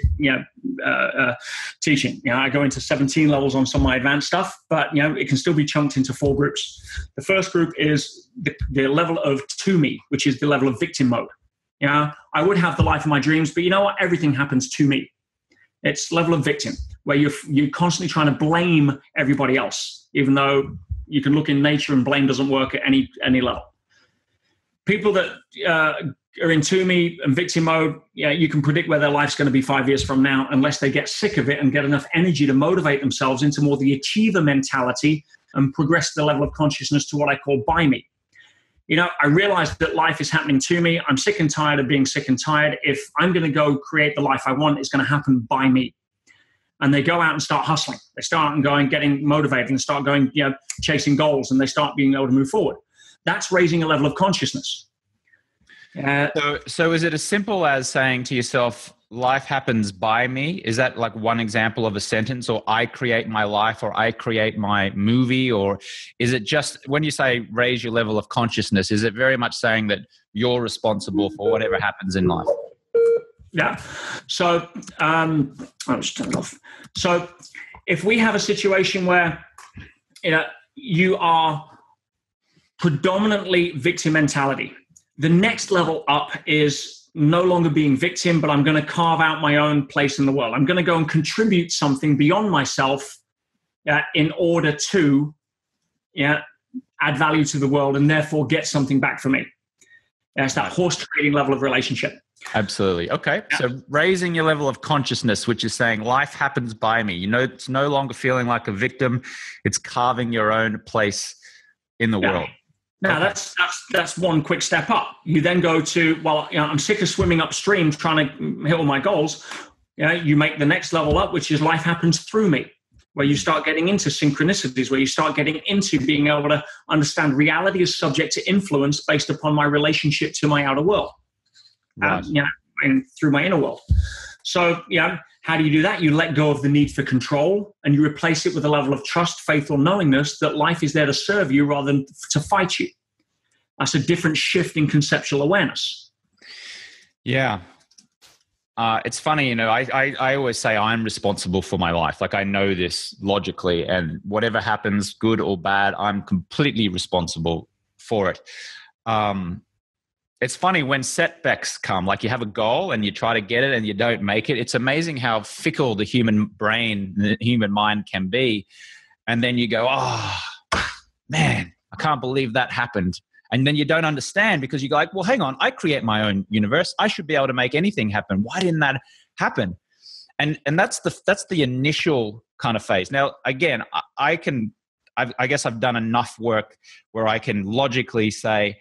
teaching. I go into 17 levels on some of my advanced stuff, but, it can still be chunked into 4 groups. The first group is the level of to me, which is the level of victim mode. I would have the life of my dreams, but you know what? Everything happens to me. It's level of victim, where you're constantly trying to blame everybody else, even though you can look in nature and blame doesn't work at any level. People that are in to me and victim mode, you can predict where their life's going to be 5 years from now unless they get sick of it and get enough energy to motivate themselves into more the achiever mentality and progress the level of consciousness to what I call by me. I realize that life is happening to me. I'm sick and tired of being sick and tired. If I'm going to go create the life I want, it's going to happen by me. And they go out and start hustling. They start and getting motivated and start going, chasing goals, and they start being able to move forward. That's raising a level of consciousness. So is it as simple as saying to yourself, life happens by me? Is that like one example of a sentence? Or I create my life, or I create my movie? Or is it just, when you say raise your level of consciousness, is it very much saying that you're responsible for whatever happens in life? Yeah. So I'll just turn it off. So if we have a situation where you are predominantly victim mentality, the next level up is no longer being victim, but I'm going to carve out my own place in the world. I'm going to go and contribute something beyond myself in order to add value to the world and therefore get something back for me. It's that horse trading level of relationship. Absolutely. Okay. Yeah. So raising your level of consciousness, which is saying life happens by me. It's no longer feeling like a victim. It's carving your own place in the world. Now, that's one quick step up. You then go to, I'm sick of swimming upstream trying to hit all my goals. You make the next level up, which is life happens through me, where you start getting into synchronicities, where you start getting into being able to understand reality is subject to influence based upon my relationship to my outer world, right. And through my inner world. So, how do you do that? You let go of the need for control and you replace it with a level of trust, faith, or knowingness that life is there to serve you rather than to fight you. That's a different shift in conceptual awareness. Yeah. It's funny, I always say I'm responsible for my life. Like I know this logically, and whatever happens, good or bad, I'm completely responsible for it. It's funny when setbacks come, like you have a goal and you try to get it and you don't make it. It's amazing how fickle the human brain, the human mind can be. And then you go, oh, man, I can't believe that happened. And then you don't understand because you go like, well, hang on, I create my own universe. I should be able to make anything happen. Why didn't that happen? And that's the initial kind of phase. Now, again, I guess I've done enough work where I can logically say,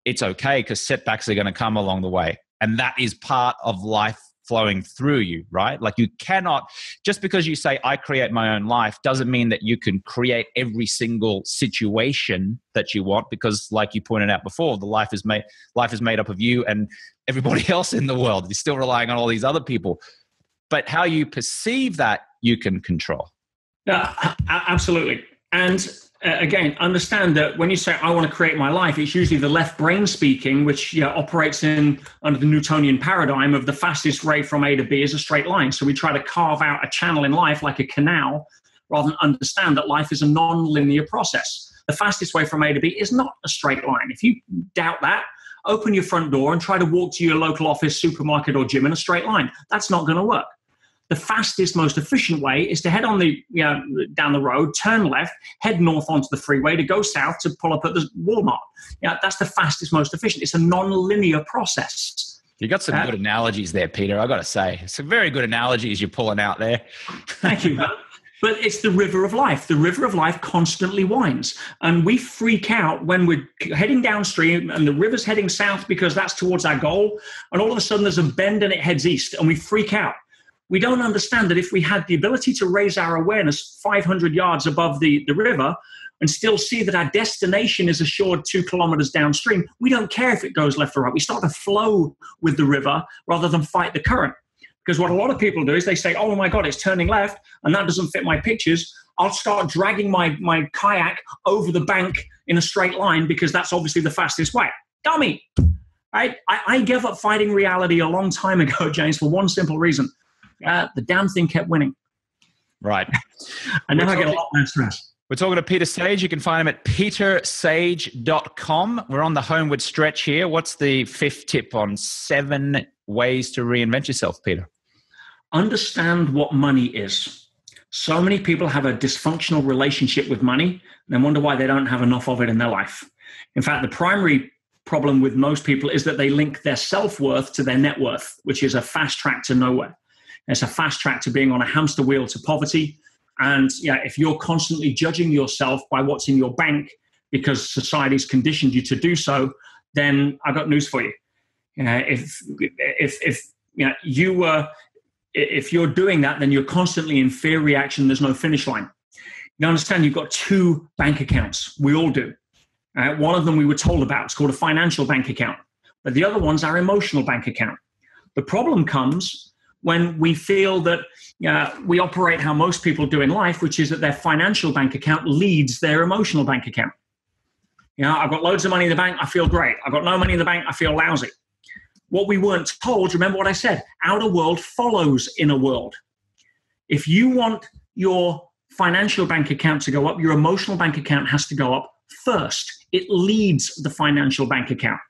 it's okay because setbacks are going to come along the way. And that is part of life flowing through you, right? Like you cannot, just because you say, I create my own life, doesn't mean that you can create every single situation that you want, because like you pointed out before, the life is made up of you and everybody else in the world. You're still relying on all these other people. But how you perceive that, you can control. Yeah, absolutely. And again, understand that when you say, I want to create my life, it's usually the left brain speaking, which operates under the Newtonian paradigm of the fastest way from A to B is a straight line. So we try to carve out a channel in life like a canal rather than understand that life is a non-linear process. The fastest way from A to B is not a straight line. If you doubt that, open your front door and try to walk to your local office, supermarket, or gym in a straight line. That's not going to work. The fastest, most efficient way is to head on down the road, turn left, head north onto the freeway to go south to pull up at the Walmart. That's the fastest, most efficient. It's a non-linear process. You got some good analogies there, Peter. I got to say, some very good analogies you're pulling out there. Thank you. But it's the river of life. The river of life constantly winds. And we freak out when we're heading downstream and the river's heading south because that's towards our goal. And all of a sudden there's a bend and it heads east and we freak out. We don't understand that if we had the ability to raise our awareness 500 yards above the river and still see that our destination is assured 2 kilometers downstream, we don't care if it goes left or right. We start to flow with the river rather than fight the current. Because what a lot of people do is they say, oh my God, it's turning left and that doesn't fit my pictures. I'll start dragging my kayak over the bank in a straight line because that's obviously the fastest way. Dummy, right? I gave up fighting reality a long time ago, James, for one simple reason. The damn thing kept winning. Right. And now I get a lot less stress. We're talking to Peter Sage. You can find him at petersage.com. We're on the homeward stretch here. What's the 5th tip on 7 ways to reinvent yourself, Peter? Understand what money is. So many people have a dysfunctional relationship with money and then wonder why they don't have enough of it in their life. In fact, the primary problem with most people is that they link their self-worth to their net worth, which is a fast track to nowhere. It's a fast track to being on a hamster wheel to poverty. And if you're constantly judging yourself by what's in your bank because society's conditioned you to do so, then I've got news for you. If you're doing that, then you're constantly in fear reaction. There's no finish line. You understand you've got 2 bank accounts. We all do. One of them we were told about. It's called a financial bank account. but the other one's our emotional bank account. The problem comes when we feel that we operate how most people do in life, which is that their financial bank account leads their emotional bank account. I've got loads of money in the bank, I feel great. I've got no money in the bank, I feel lousy. What we weren't told, remember what I said, outer world follows inner world. If you want your financial bank account to go up, your emotional bank account has to go up first. It leads the financial bank account.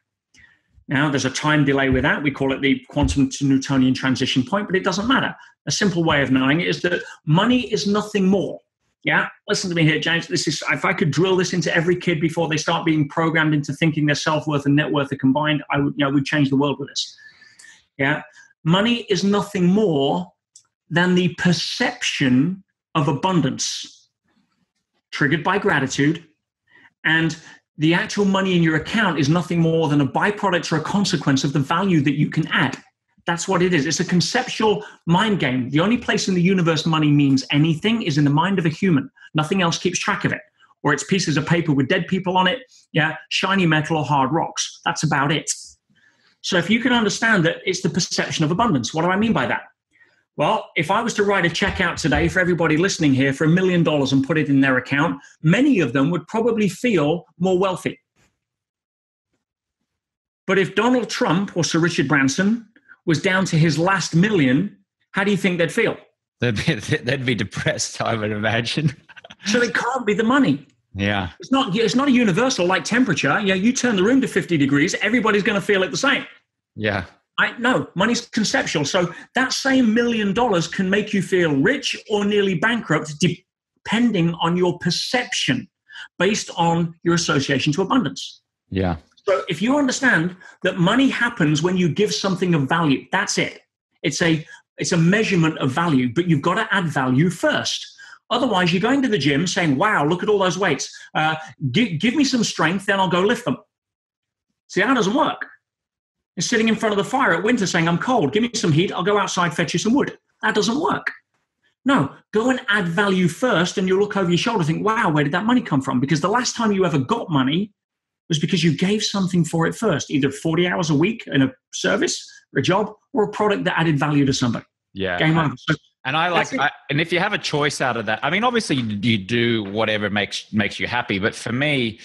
Now, there's a time delay with that. We call it the quantum to Newtonian transition point, but it doesn't matter. A simple way of knowing it is that money is nothing more. Yeah, listen to me here, James. This is, if I could drill this into every kid before they start being programmed into thinking their self-worth and net worth are combined, I would, we'd change the world with this. Yeah, money is nothing more than the perception of abundance triggered by gratitude, and the actual money in your account is nothing more than a byproduct or a consequence of the value that you can add. That's what it is. It's a conceptual mind game. The only place in the universe money means anything is in the mind of a human. Nothing else keeps track of it. Or it's pieces of paper with dead people on it, shiny metal or hard rocks. That's about it. So if you can understand that it's the perception of abundance, what do I mean by that? Well, if I was to write a check out today for everybody listening here for $1 million and put it in their account, many of them would probably feel more wealthy. But if Donald Trump or Sir Richard Branson was down to his last million, how do you think they'd feel? They'd be depressed, I would imagine. So it can't be the money. Yeah. It's not a universal like temperature. You turn the room to 50 degrees, everybody's going to feel it the same. Yeah. No, money's conceptual. So that same $1 million can make you feel rich or nearly bankrupt depending on your perception based on your association to abundance. Yeah. So if you understand that money happens when you give something of value, that's it. It's a measurement of value, but you've got to add value first. Otherwise, you're going to the gym saying, wow, look at all those weights. Give me some strength, then I'll go lift them. See, that doesn't work. It's sitting in front of the fire at winter saying, I'm cold, give me some heat, I'll go outside, fetch you some wood. That doesn't work. No, go and add value first, and you'll look over your shoulder and think, wow, where did that money come from? Because the last time you ever got money was because you gave something for it first, either 40 hours a week in a service, or a job, or a product that added value to somebody. Yeah. Game over. So, and and if you have a choice out of that, I mean, obviously you do whatever makes you happy. But for me,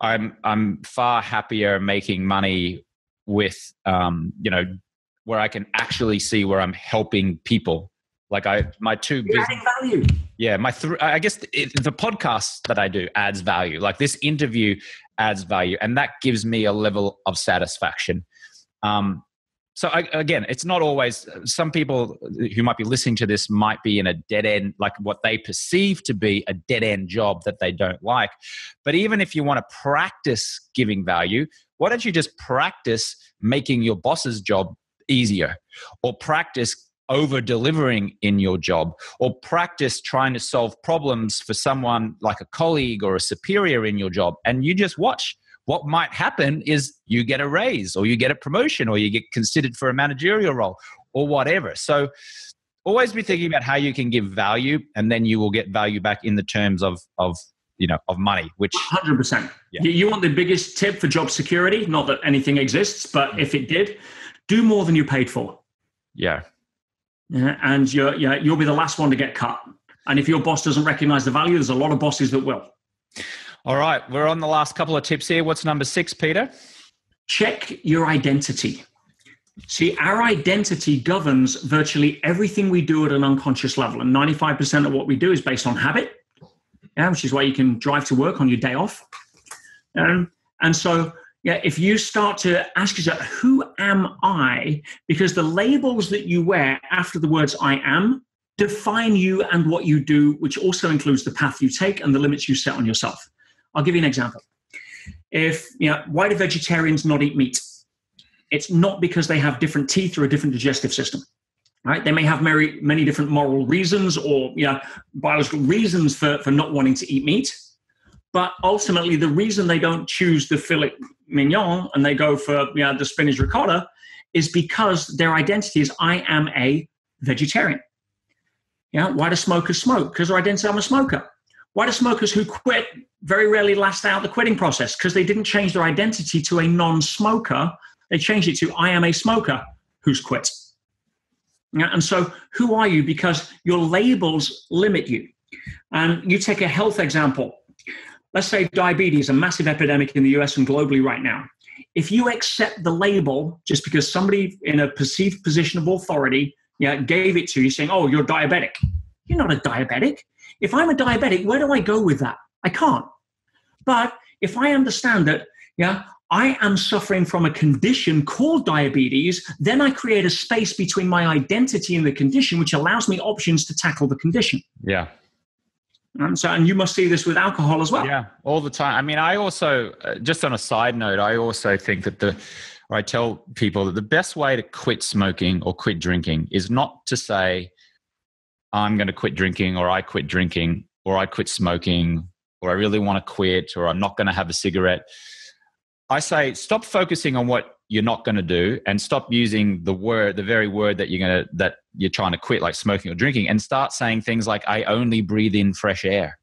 I'm far happier making money with, where I can actually see where I'm helping people. Like my two business, adding value. Yeah, I guess the podcast that I do adds value. Like this interview adds value, and that gives me a level of satisfaction. So again, it's not always. Some people who might be listening to this might be in a dead end, like what they perceive to be a dead end job that they don't like. But even if you want to practice giving value, why don't you just practice making your boss's job easier, or practice over-delivering in your job, or practice trying to solve problems for someone like a colleague or a superior in your job, and you just watch. What might happen is you get a raise, or you get a promotion, or you get considered for a managerial role, or whatever. So always be thinking about how you can give value, and then you will get value back in the terms of money, which 100%. Yeah. You want the biggest tip for job security? Not that anything exists, but if it did, do more than you paid for. Yeah. And you'll be the last one to get cut. And if your boss doesn't recognize the value, there's a lot of bosses that will. All right. We're on the last couple of tips here. What's number 6, Peter? Check your identity. See, our identity governs virtually everything we do at an unconscious level. And 95% of what we do is based on habit, which is why you can drive to work on your day off. And so, if you start to ask yourself, who am I? Because the labels that you wear after the words I am define you and what you do, which also includes the path you take and the limits you set on yourself. I'll give you an example. Why do vegetarians not eat meat? It's not because they have different teeth or a different digestive system. Right? They may have many different moral reasons or biological reasons for not wanting to eat meat. But ultimately, the reason they don't choose the filet mignon and they go for the spinach ricotta is because their identity is, I am a vegetarian. Why do smokers smoke? Because their identity, I'm a smoker. Why do smokers who quit very rarely last out the quitting process? Because they didn't change their identity to a non-smoker. They changed it to I am a smoker who's quit. And so who are you? Because your labels limit you. And you take a health example. Let's say diabetes, a massive epidemic in the US and globally right now. If you accept the label just because somebody in a perceived position of authority gave it to you saying, oh, you're diabetic. You're not a diabetic. If I'm a diabetic, where do I go with that? I can't. But if I understand that, I am suffering from a condition called diabetes, then I create a space between my identity and the condition, which allows me options to tackle the condition. Yeah. And you must see this with alcohol as well. Yeah, all the time. I mean, I also, just on a side note, I also think that I tell people that the best way to quit smoking or quit drinking is not to say, I'm going to quit drinking, or I quit drinking, or I quit smoking, or I really want to quit, or I'm not going to have a cigarette. I say, stop focusing on what you're not going to do, and stop using the very word that you're trying to quit, like smoking or drinking, and start saying things like, I only breathe in fresh air.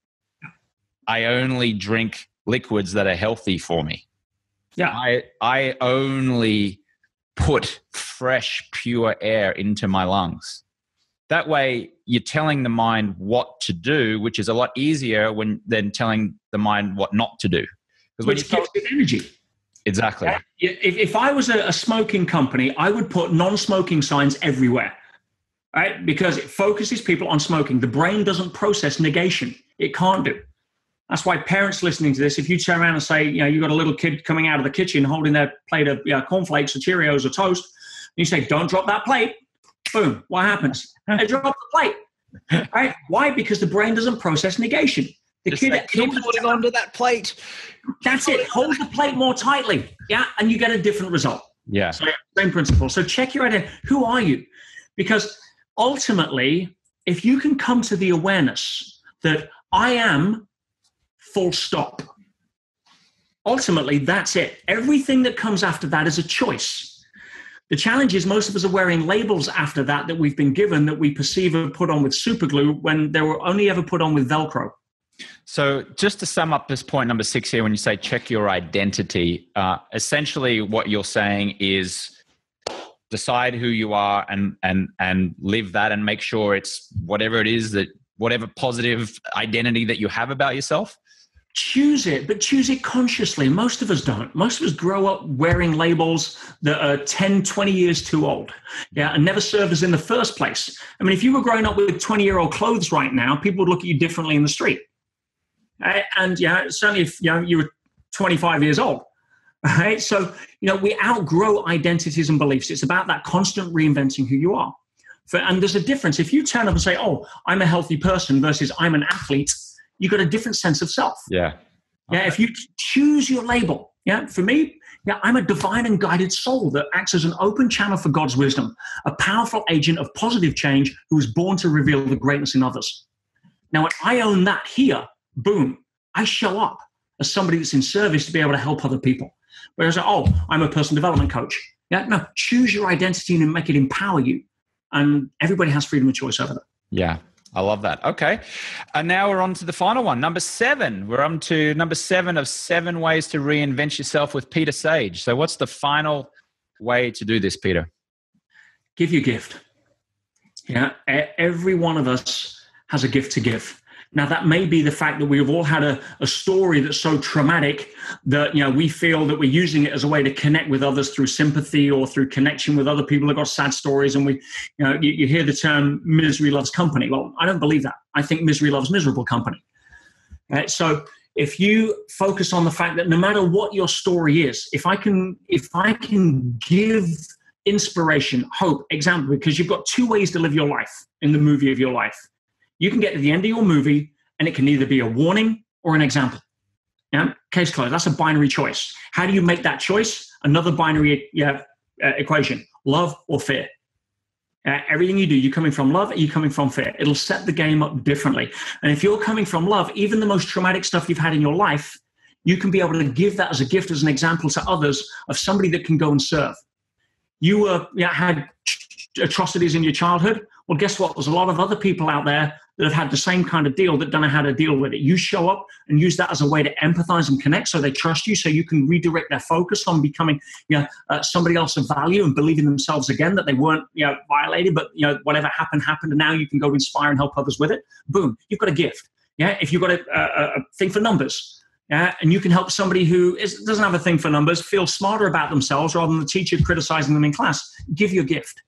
I only drink liquids that are healthy for me. Yeah. I only put fresh, pure air into my lungs. That way you're telling the mind what to do, which is a lot easier than telling the mind what not to do. Which gives it energy. Exactly. If I was a smoking company, I would put non-smoking signs everywhere, right? Because it focuses people on smoking. The brain doesn't process negation. It can't do. That's why parents listening to this, if you turn around and say, you got a little kid coming out of the kitchen holding their plate of cornflakes or Cheerios or toast, and you say, don't drop that plate. Boom. What happens? They drop the plate. Right? Why? Because the brain doesn't process negation. The Just kid keep holding onto that plate. That's it. Hold the plate more tightly. Yeah. And you get a different result. Yeah. So same principle. So check your identity. Who are you? Because ultimately, if you can come to the awareness that I am full stop, ultimately that's it. Everything that comes after that is a choice. The challenge is most of us are wearing labels after that we've been given, that we perceive are put on with super glue when they were only ever put on with Velcro. So just to sum up this point number 6 here, when you say check your identity, essentially what you're saying is decide who you are and live that, and make sure it's whatever it is, that whatever positive identity that you have about yourself. Choose it, but choose it consciously. Most of us don't. Most of us grow up wearing labels that are 10, 20 years too old, and never served us in the first place. I mean, if you were growing up with 20-year-old clothes right now, people would look at you differently in the street. And certainly if you were 25 years old, right? So, we outgrow identities and beliefs. It's about that constant reinventing who you are. And there's a difference. If you turn up and say, oh, I'm a healthy person versus I'm an athlete, you've got a different sense of self. Yeah. Yeah. If you choose your label, for me, I'm a divine and guided soul that acts as an open channel for God's wisdom, a powerful agent of positive change who was born to reveal the greatness in others. Now, when I own that here, boom, I show up as somebody that's in service to be able to help other people. Whereas, I'm a personal development coach. No, choose your identity and make it empower you. And everybody has freedom of choice over that. Yeah. I love that. Okay. And now we're on to the final one. Number 7. We're on to number 7 of 7 ways to reinvent yourself with Peter Sage. So what's the final way to do this, Peter? Give your gift. Every one of us has a gift to give. Now, that may be the fact that we've all had a story that's so traumatic that, we feel that we're using it as a way to connect with others through sympathy or through connection with other people who've got sad stories. And you hear the term misery loves company. Well, I don't believe that. I think misery loves miserable company. So if you focus on the fact that no matter what your story is, if I can give inspiration, hope, example, because you've got 2 ways to live your life in the movie of your life. You can get to the end of your movie and it can either be a warning or an example. Case closed. That's a binary choice. How do you make that choice? Another binary equation, love or fear. Everything you do, you're coming from love, or you're coming from fear. It'll set the game up differently. And if you're coming from love, even the most traumatic stuff you've had in your life, you can be able to give that as a gift, as an example to others of somebody that can go and serve. You had atrocities in your childhood? Well, guess what? There's a lot of other people out there that have had the same kind of deal that don't know how to deal with it. You show up and use that as a way to empathize and connect, so they trust you, so you can redirect their focus on becoming somebody else of value and believing themselves again, that they weren't violated, but whatever happened, and now you can go inspire and help others with it. Boom, you've got a gift. Yeah, if you've got a thing for numbers, and you can help somebody who doesn't have a thing for numbers feel smarter about themselves rather than the teacher criticizing them in class, give your gift.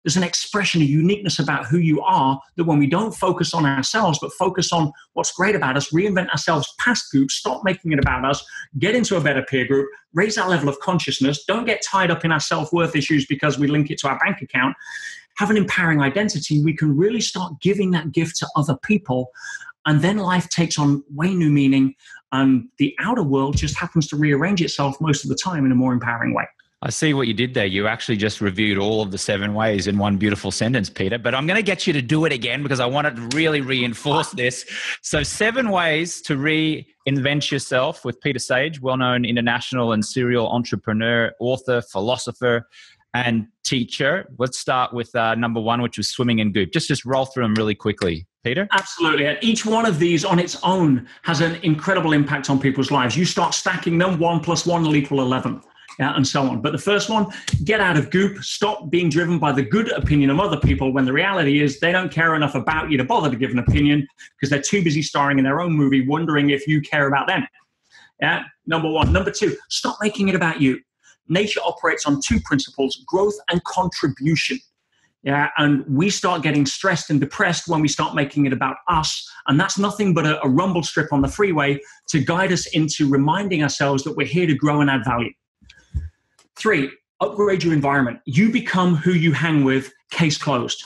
There's an expression, a uniqueness about who you are, that when we don't focus on ourselves, but focus on what's great about us, reinvent ourselves past GOOP, stop making it about us, get into a better peer group, raise our level of consciousness, don't get tied up in our self-worth issues because we link it to our bank account, have an empowering identity, we can really start giving that gift to other people. And then life takes on way new meaning, and the outer world just happens to rearrange itself most of the time in a more empowering way. I see what you did there. You actually just reviewed all of the 7 ways in one beautiful sentence, Peter. But I'm going to get you to do it again because I wanted to really reinforce this. So 7 ways to reinvent yourself with Peter Sage, well-known international and serial entrepreneur, author, philosopher, and teacher. Let's start with number 1, which was swimming in GOOP. Just roll through them really quickly. Peter? Absolutely. And each one of these on its own has an incredible impact on people's lives. You start stacking them, 1 + 1 will equal 11. And so on. But the first one, get out of GOOP. Stop being driven by the good opinion of other people when the reality is they don't care enough about you to bother to give an opinion because they're too busy starring in their own movie wondering if you care about them. Yeah, number 1. Number 2, stop making it about you. Nature operates on 2 principles, growth and contribution. Yeah, and we start getting stressed and depressed when we start making it about us. And that's nothing but a rumble strip on the freeway to guide us into reminding ourselves that we're here to grow and add value. 3, upgrade your environment. You become who you hang with, case closed.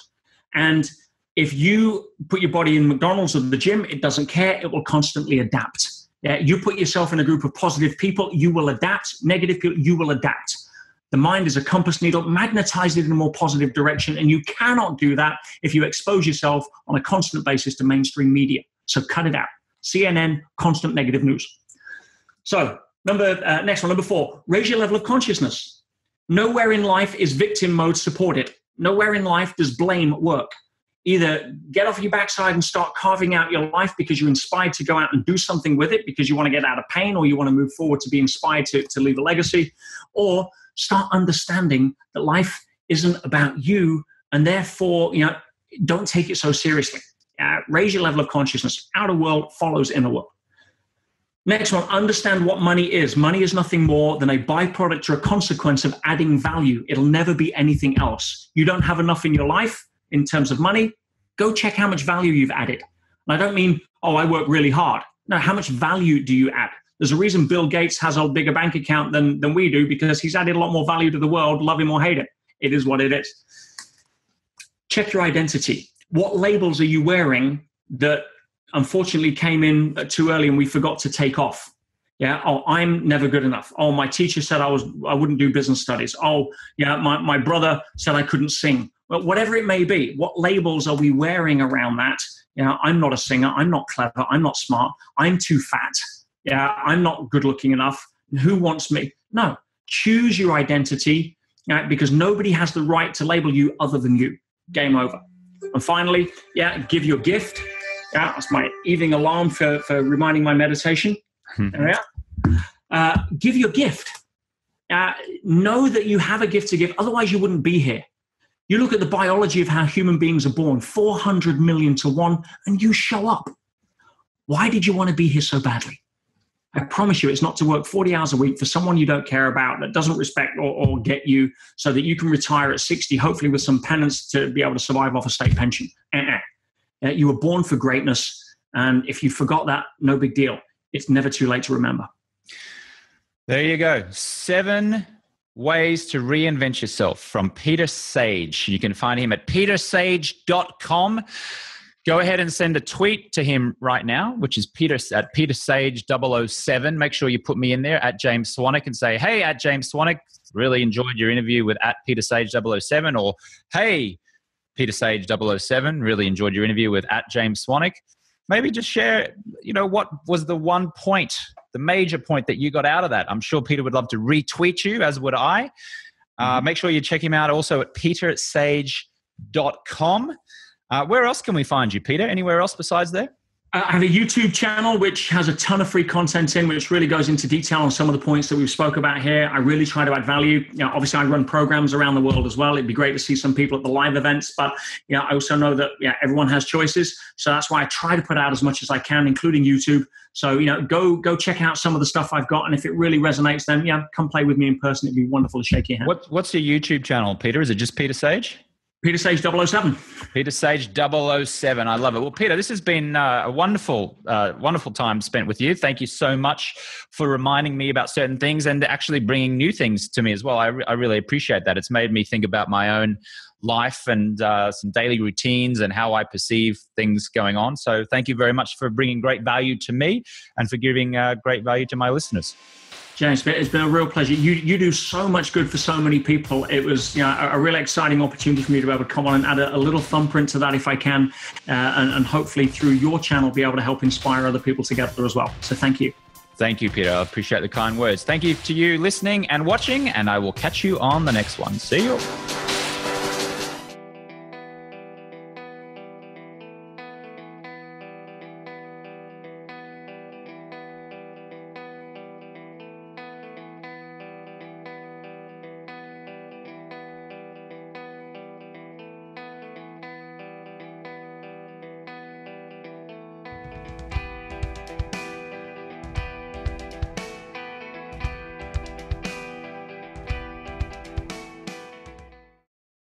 And if you put your body in McDonald's or the gym, it doesn't care. It will constantly adapt. Yeah, you put yourself in a group of positive people, you will adapt. Negative people, you will adapt. The mind is a compass needle, magnetize it in a more positive direction. And you cannot do that if you expose yourself on a constant basis to mainstream media. So cut it out. CNN, constant negative news. So, next one, number 4, raise your level of consciousness. Nowhere in life is victim mode supported. Nowhere in life does blame work. Either get off your backside and start carving out your life because you're inspired to go out and do something with it because you want to get out of pain or you want to move forward to be inspired to leave a legacy, or start understanding that life isn't about you and therefore, don't take it so seriously. Raise your level of consciousness. Outer world follows inner world. Next one, understand what money is. Money is nothing more than a byproduct or a consequence of adding value. It'll never be anything else. You don't have enough in your life in terms of money. Go check how much value you've added. And I don't mean, I work really hard. No, how much value do you add? There's a reason Bill Gates has a bigger bank account than we do because he's added a lot more value to the world, love him or hate him. It is what it is. Check your identity. What labels are you wearing that unfortunately came in too early and we forgot to take off? Yeah. I'm never good enough. My teacher said I wouldn't do business studies. My brother said I couldn't sing. Well, whatever it may be, what labels are we wearing around that? I'm not a singer. I'm not clever. I'm not smart. I'm too fat. Yeah. I'm not good looking enough. Who wants me? No. Choose your identity because nobody has the right to label you other than you. Game over. And finally, give your gift. Yeah, that's my evening alarm for reminding my meditation. There we are. Give your gift. Know that you have a gift to give. Otherwise, you wouldn't be here. You look at the biology of how human beings are born, 400 million to 1, and you show up. Why did you want to be here so badly? I promise you it's not to work 40 hours a week for someone you don't care about, that doesn't respect or get you, so that you can retire at 60, hopefully with some penance to be able to survive off a state pension. You were born for greatness, and if you forgot that, no big deal. It's never too late to remember. There you go. 7 ways to reinvent yourself from Peter Sage. You can find him at petersage.com. Go ahead and send a tweet to him right now, which is at petersage007. Make sure you put me in there at James Swanwick and say, hey, at James Swanwick, really enjoyed your interview with at petersage007, or hey, petersage007, really enjoyed your interview with at James Swanwick. Maybe just share, what was the one point, the major point that you got out of that. I'm sure Peter would love to retweet you, as would I. Make sure you check him out also at petersage.com. Where else can we find you, Peter? Anywhere else besides there? I have a YouTube channel which has a ton of free content in, which really goes into detail on some of the points that we've spoke about here. I really try to add value. Obviously I run programs around the world as well. It'd be great to see some people at the live events, but I also know that everyone has choices. So that's why I try to put out as much as I can, including YouTube. So, go check out some of the stuff I've got. And if it really resonates, then come play with me in person. It'd be wonderful to shake your hand. What's your YouTube channel, Peter? Is it just Peter Sage? Peter Sage 007. Peter Sage 007. I love it. Well, Peter, this has been a wonderful time spent with you. Thank you so much for reminding me about certain things and actually bringing new things to me as well. I really appreciate that. It's made me think about my own life and some daily routines and how I perceive things going on. So thank you very much for bringing great value to me and for giving great value to my listeners. James, it's been a real pleasure. You do so much good for so many people. It was a really exciting opportunity for me to be able to come on and add a little thumbprint to that if I can, and hopefully through your channel be able to help inspire other people together as well. So thank you. Thank you, Peter. I appreciate the kind words. Thank you to you listening and watching, and I will catch you on the next one. See you.